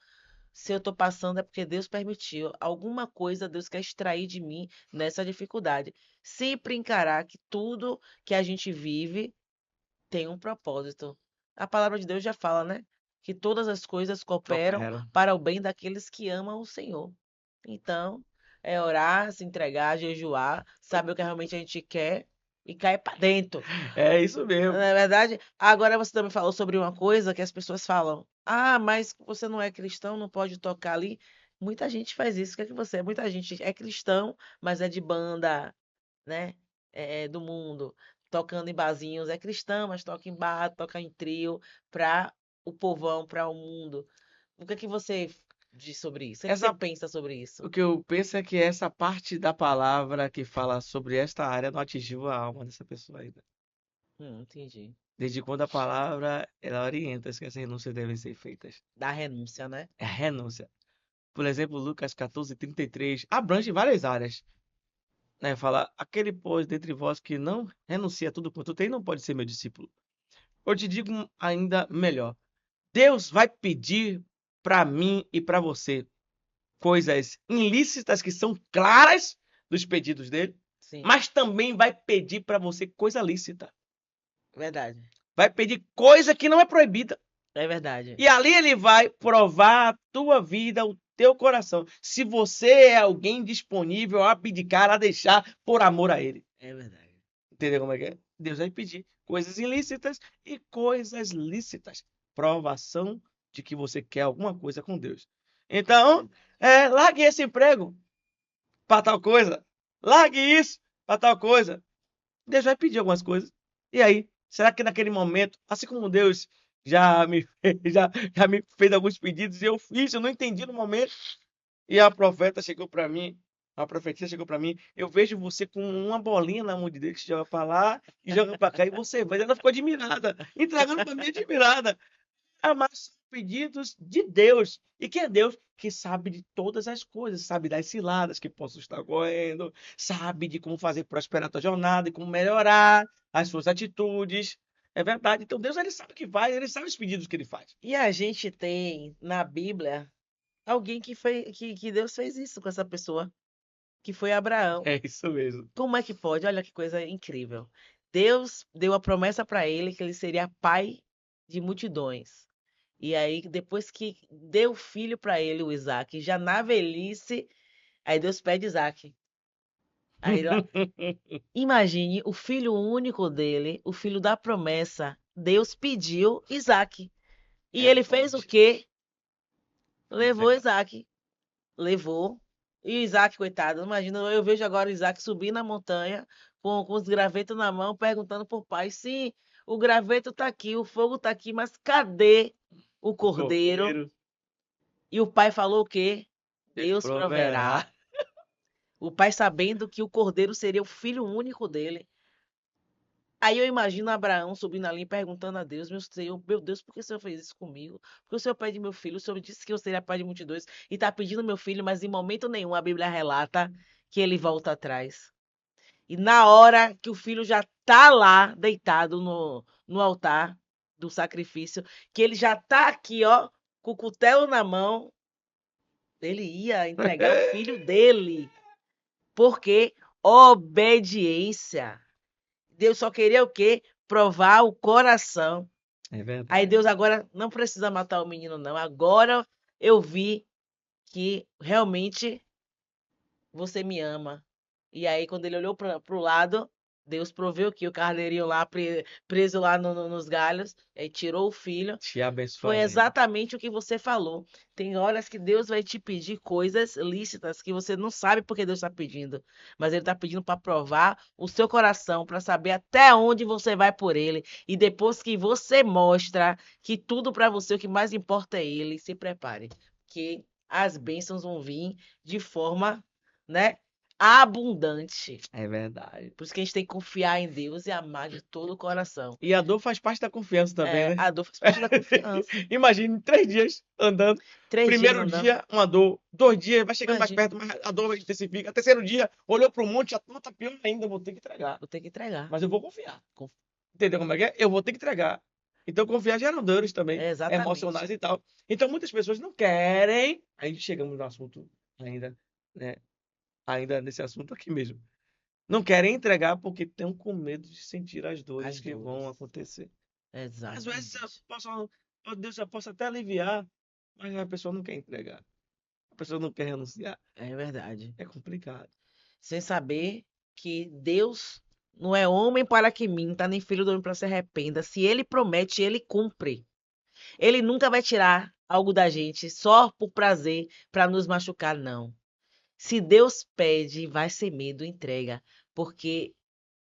Se eu tô passando é porque Deus permitiu. Alguma coisa Deus quer extrair de mim nessa dificuldade. Sempre encarar que tudo que a gente vive tem um propósito. A palavra de Deus já fala, né? Que todas as coisas cooperam Coopera. para o bem daqueles que amam o Senhor. Então, é orar, se entregar, jejuar, saber o que realmente a gente quer e cair para dentro. É isso Não mesmo. é verdade? Agora você também falou sobre uma coisa que as pessoas falam: ah, mas você não é cristão, não pode tocar ali. Muita gente faz isso. O que é que você é? Muita gente é cristão, mas é de banda, né? É do mundo, tocando em barzinhos. É cristão, mas toca em bar, toca em trio, para o povão, para o mundo. O que é que você diz sobre isso? O que é que você Essa, pensa sobre isso? o que eu penso é que essa parte da palavra que fala sobre esta área não atingiu a alma dessa pessoa ainda. Entendi. Desde quando a palavra ela orienta que as renúncias devem ser feitas. Da renúncia, né? É a renúncia. Por exemplo, Lucas 14:33 abrange várias áreas. Né? Fala, aquele, pois, dentre vós que não renuncia a tudo quanto tem, não pode ser meu discípulo. Eu te digo ainda melhor. Deus vai pedir para mim e para você coisas ilícitas que são claras dos pedidos dele, Sim, mas também vai pedir para você coisa lícita. verdade. Vai pedir coisa que não é proibida. É verdade. E ali ele vai provar a tua vida, o teu coração. Se você é alguém disponível a abdicar, a deixar por amor a ele. É verdade. Entendeu como é que é? Deus vai pedir coisas ilícitas e coisas lícitas. Provação de que você quer alguma coisa com Deus. É Então, verdade. largue esse emprego para tal coisa. Largue isso para tal coisa. Deus vai pedir algumas coisas. E aí, será que naquele momento, assim como Deus já me fez, já me fez alguns pedidos e eu fiz, eu não entendi no momento. E a profeta chegou para mim, a profetia chegou para mim, eu vejo você com uma bolinha na mão de Deus que joga para lá e joga para cá e você vai. Ela ficou admirada, entregando para mim admirada. Mas são pedidos de Deus. E que é Deus que sabe de todas as coisas, sabe das ciladas que possam estar correndo, sabe de como fazer prosperar a tua jornada e como melhorar as suas atitudes. É verdade. Então Deus, ele sabe o que faz, ele sabe os pedidos que ele faz. E a gente tem na Bíblia alguém que Deus fez isso com essa pessoa, que foi Abraão. É isso mesmo. Como é que pode? Olha que coisa incrível. Deus deu a promessa para ele que ele seria pai de multidões. E aí, depois que deu filho para ele, o Isaac, já na velhice, aí Deus pede Isaac. Aí, imagine o filho único dele, o filho da promessa, Deus pediu Isaac. E É ele fez o forte. quê? É Levou verdade. Isaac. Levou. E o Isaac, coitado, imagina, eu vejo agora o Isaac subir na montanha com os gravetos na mão, perguntando pro pai: sim, o graveto tá aqui, o fogo tá aqui, mas cadê o O cordeiro? cordeiro E o pai falou o quê? Deus proverá. proverá. O pai sabendo que o cordeiro seria o filho único dele. Aí eu imagino Abraão subindo ali e perguntando a Deus: meu Senhor, meu Deus, por que o Senhor fez isso comigo? Porque o Senhor pede meu filho, o Senhor disse que eu seria pai de multidões e está pedindo meu filho, mas em momento nenhum a Bíblia relata que ele volta atrás. E na hora que o filho já está lá, deitado no altar do sacrifício, que ele já está aqui, ó, com o cutelo na mão, ele ia entregar o filho dele. Porque obediência. Deus só queria o quê? Provar o coração. É Aí verdade. Deus agora não precisa matar o menino, não. Agora eu vi que realmente você me ama. E aí, quando ele olhou para o lado, Deus proveu que o carneirinho lá preso lá nos galhos, aí tirou o filho. Te Foi abençoarei. exatamente o que você falou. Tem horas que Deus vai te pedir coisas lícitas que você não sabe porque Deus está pedindo, mas Ele está pedindo para provar o seu coração, para saber até onde você vai por Ele. E depois que você mostra que tudo para você, o que mais importa é Ele, se prepare, que as bênçãos vão vir de forma, né, abundante. É verdade. Por isso que a gente tem que confiar em Deus e amar de todo o coração. E a dor faz parte da confiança também, É, né? a dor faz parte da confiança. Imagine 3 dias andando. 3 dias Primeiro andando. dia, uma dor. 2 dias, vai chegando mais Imagina, perto, mas a dor intensifica. Terceiro dia, olhou para o monte, já tá pior ainda, vou ter que entregar. vou ter que entregar. Mas eu vou confiar. Entendeu como é que é? Eu vou ter que entregar. Então, confiar gera dores também, É, exatamente. emocionais e tal. Então, muitas pessoas não querem. Aí chegamos no assunto ainda, né? Ainda nesse assunto aqui mesmo. Não querem entregar porque estão com medo de sentir as dores As que vão dores. acontecer. Às vezes, Exatamente. Deus já possa até aliviar, mas a pessoa não quer entregar. A pessoa não quer renunciar. É verdade. É complicado. Sem saber que Deus não é homem para que minta, nem filho do homem para se arrependa. Se ele promete, ele cumpre. Ele nunca vai tirar algo da gente só por prazer, para nos machucar, não. Se Deus pede, vai ser medo, entrega, porque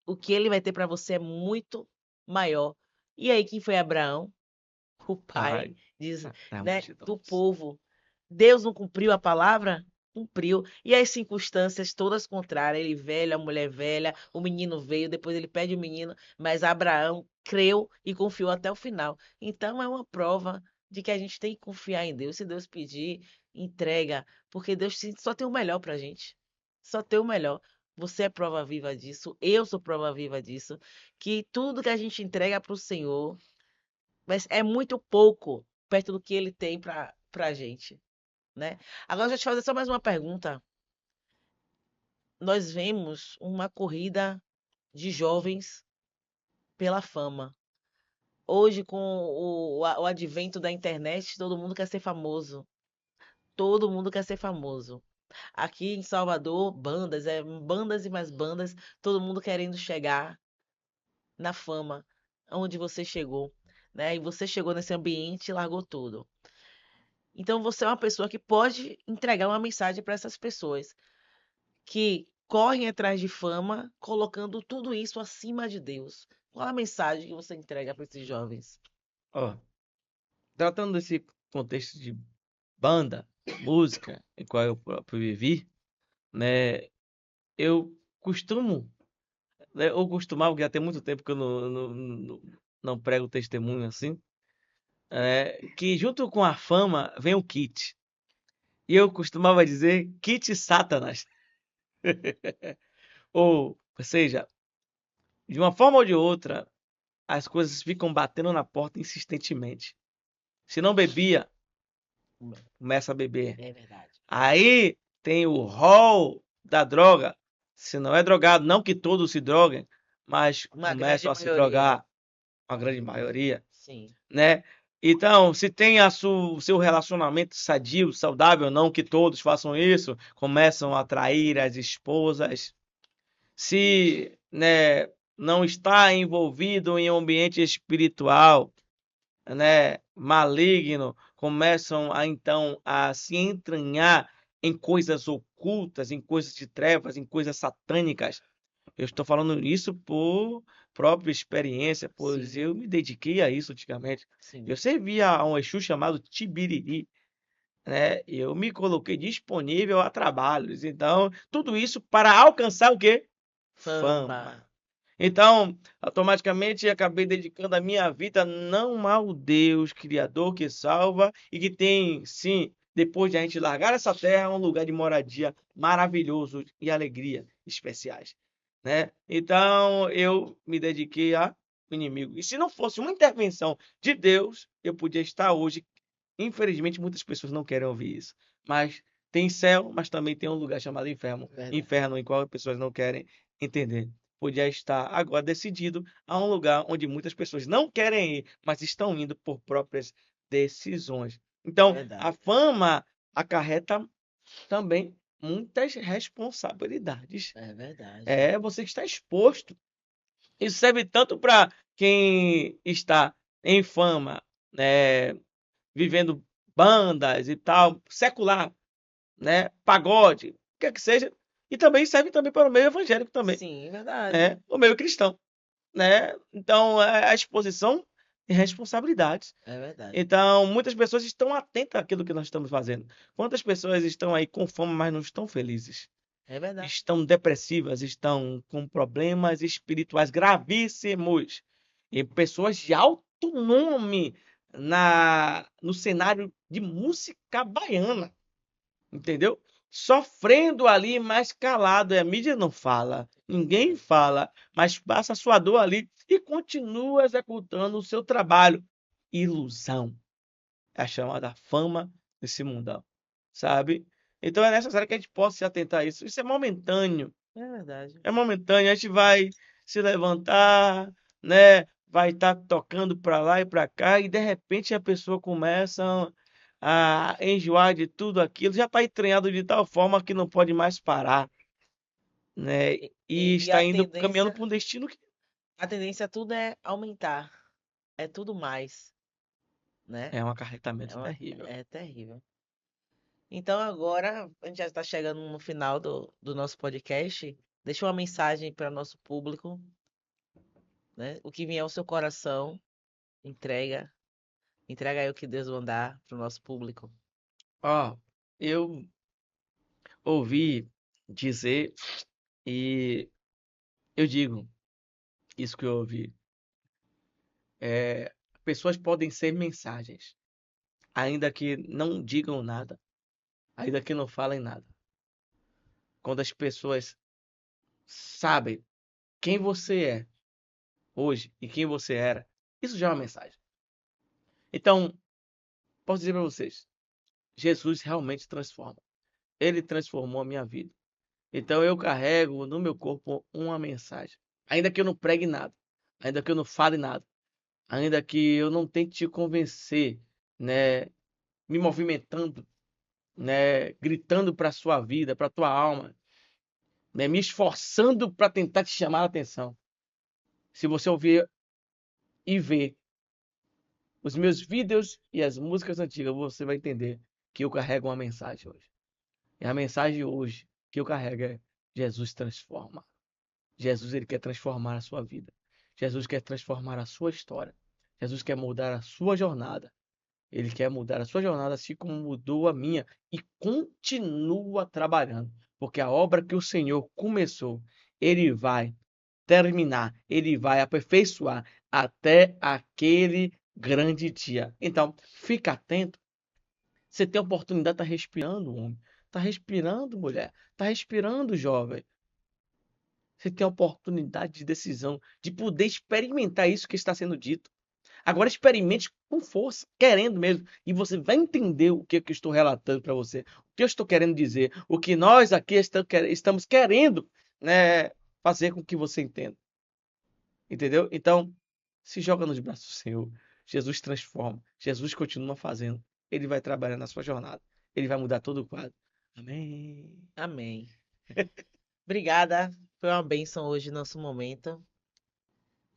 o que ele vai ter para você é muito maior. E aí, quem foi Abraão? O pai Ai, diz, da né, do multidões. povo. Deus não cumpriu a palavra? Cumpriu. E as circunstâncias todas contrárias, ele velho, a mulher velha, o menino veio, depois ele pede o menino, mas Abraão creu e confiou até o final. Então é uma prova de que a gente tem que confiar em Deus. Se Deus pedir, entrega, porque Deus só tem o melhor pra gente. Só tem o melhor. Você é prova viva disso, eu sou prova viva disso, que tudo que a gente entrega para o Senhor, mas é muito pouco perto do que ele tem para gente, né? Agora, deixa eu te fazer só mais uma pergunta. Nós vemos uma corrida de jovens pela fama. Hoje, com o advento da internet, todo mundo quer ser famoso. Todo mundo quer ser famoso. Aqui em Salvador, bandas, bandas e mais bandas, todo mundo querendo chegar na fama, onde você chegou, né? E você chegou nesse ambiente e largou tudo. Então você é uma pessoa que pode entregar uma mensagem para essas pessoas que correm atrás de fama, colocando tudo isso acima de Deus. Qual a mensagem que você entrega para esses jovens? Ó, tratando desse contexto de banda, música, em qual eu próprio vivi, né? Eu costumo, né, ou costumava, porque já tem muito tempo que eu não prego testemunho assim, que junto com a fama vem o kit. E eu costumava dizer kit Satanás. Ou seja, de uma forma ou de outra, as coisas ficam batendo na porta insistentemente. Se não bebia, começa a beber. É verdade. Aí tem o rol da droga. Se não é drogado, não que todos se droguem, mas Uma grande começam a se maioria. drogar, a grande maioria, Sim. né? Então, se tem o seu relacionamento sadio, saudável, não que todos façam isso, começam a trair as esposas. Se, né, não está envolvido em um ambiente espiritual, né, maligno, começam a então a se entranhar em coisas ocultas, em coisas de trevas, em coisas satânicas. Eu estou falando isso por própria experiência, pois Sim. eu me dediquei a isso antigamente. Sim. Eu servia a um Exu chamado Tibiriri, né? Eu me coloquei disponível a trabalhos. Então, tudo isso para alcançar o quê? Fama. Fama. Então, automaticamente acabei dedicando a minha vida não ao Deus Criador que salva e que tem, sim, depois de a gente largar essa terra, um lugar de moradia maravilhoso e alegria especiais, né? Então, eu me dediquei ao inimigo. E se não fosse uma intervenção de Deus, eu podia estar hoje. Infelizmente, muitas pessoas não querem ouvir isso. Mas tem céu, mas também tem um lugar chamado inferno, Verdade. inferno em qual as pessoas não querem entender. Podia estar agora decidido a um lugar onde muitas pessoas não querem ir, mas estão indo por próprias decisões. Então, a Verdade. fama acarreta também muitas responsabilidades. É verdade. É você que está exposto. Isso serve tanto para quem está em fama, né, vivendo bandas e tal, secular, né, pagode, o que é que seja, e também serve também para o meio evangélico também, Sim, é verdade. né, o meio cristão, né? Então, é a exposição e responsabilidades. É verdade. Então, muitas pessoas estão atentas àquilo que nós estamos fazendo. Quantas pessoas estão aí com fama, mas não estão felizes? É verdade. Estão depressivas, estão com problemas espirituais gravíssimos. E pessoas de alto nome no cenário de música baiana, entendeu? Sofrendo ali, mas calado. E a mídia não fala, ninguém fala, mas passa a sua dor ali e continua executando o seu trabalho. Ilusão. É a chamada fama desse mundão, sabe? Então é necessário que a gente possa se atentar a isso. Isso é momentâneo. É verdade. É momentâneo. A gente vai se levantar, né? Vai estar tocando para lá e para cá, e de repente a pessoa começa a enjoar de tudo aquilo, já está entranhado de tal forma que não pode mais parar, né? E E está indo caminhando para um destino que a tendência tudo é aumentar. É tudo mais, né? é um acarretamento É, terrível. é terrível. Então agora a gente já está chegando no final do nosso podcast. Deixa uma mensagem para nosso público, né? O que vier ao seu coração, entrega. Entrega aí o que Deus mandar para o nosso público. Ó, eu ouvi dizer e eu digo isso que eu ouvi. Pessoas podem ser mensagens, ainda que não digam nada, ainda que não falem nada. Quando as pessoas sabem quem você é hoje e quem você era, isso já é uma mensagem. Então, posso dizer para vocês, Jesus realmente transforma. Ele transformou a minha vida. Então eu carrego no meu corpo uma mensagem. Ainda que eu não pregue nada, ainda que eu não fale nada, ainda que eu não tente te convencer, né, me movimentando, né, gritando para a sua vida, para a tua alma, né, me esforçando para tentar te chamar a atenção. Se você ouvir e ver os meus vídeos e as músicas antigas, você vai entender que eu carrego uma mensagem hoje. E a mensagem hoje que eu carrego é: Jesus transforma. Jesus, ele quer transformar a sua vida. Jesus quer transformar a sua história. Jesus quer mudar a sua jornada. Ele quer mudar a sua jornada assim como mudou a minha e continua trabalhando, porque a obra que o Senhor começou, ele vai terminar, ele vai aperfeiçoar até aquele grande dia. Então, fica atento. Você tem a oportunidade de estar respirando, homem. Está respirando, mulher. Está respirando, jovem. Você tem a oportunidade de decisão, de poder experimentar isso que está sendo dito. Agora experimente com força, querendo mesmo, e você vai entender o que eu estou relatando para você, o que eu estou querendo dizer, o que nós aqui estamos querendo, né, fazer com que você entenda. Entendeu? Então, se joga nos braços do Senhor. Jesus transforma. Jesus continua fazendo. Ele vai trabalhar na sua jornada. Ele vai mudar todo o quadro. Amém. Amém. Obrigada. Foi uma bênção hoje nosso momento.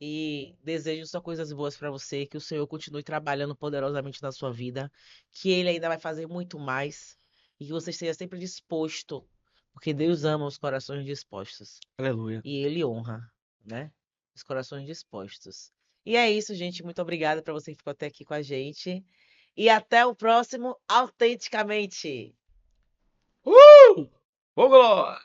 E desejo só coisas boas para você, que o Senhor continue trabalhando poderosamente na sua vida, que Ele ainda vai fazer muito mais e que você esteja sempre disposto, porque Deus ama os corações dispostos Aleluia. e Ele honra, né? Os corações dispostos. E é isso, gente. Muito obrigada para você que ficou até aqui com a gente. E até o próximo Autenticamente. Ô, Glória!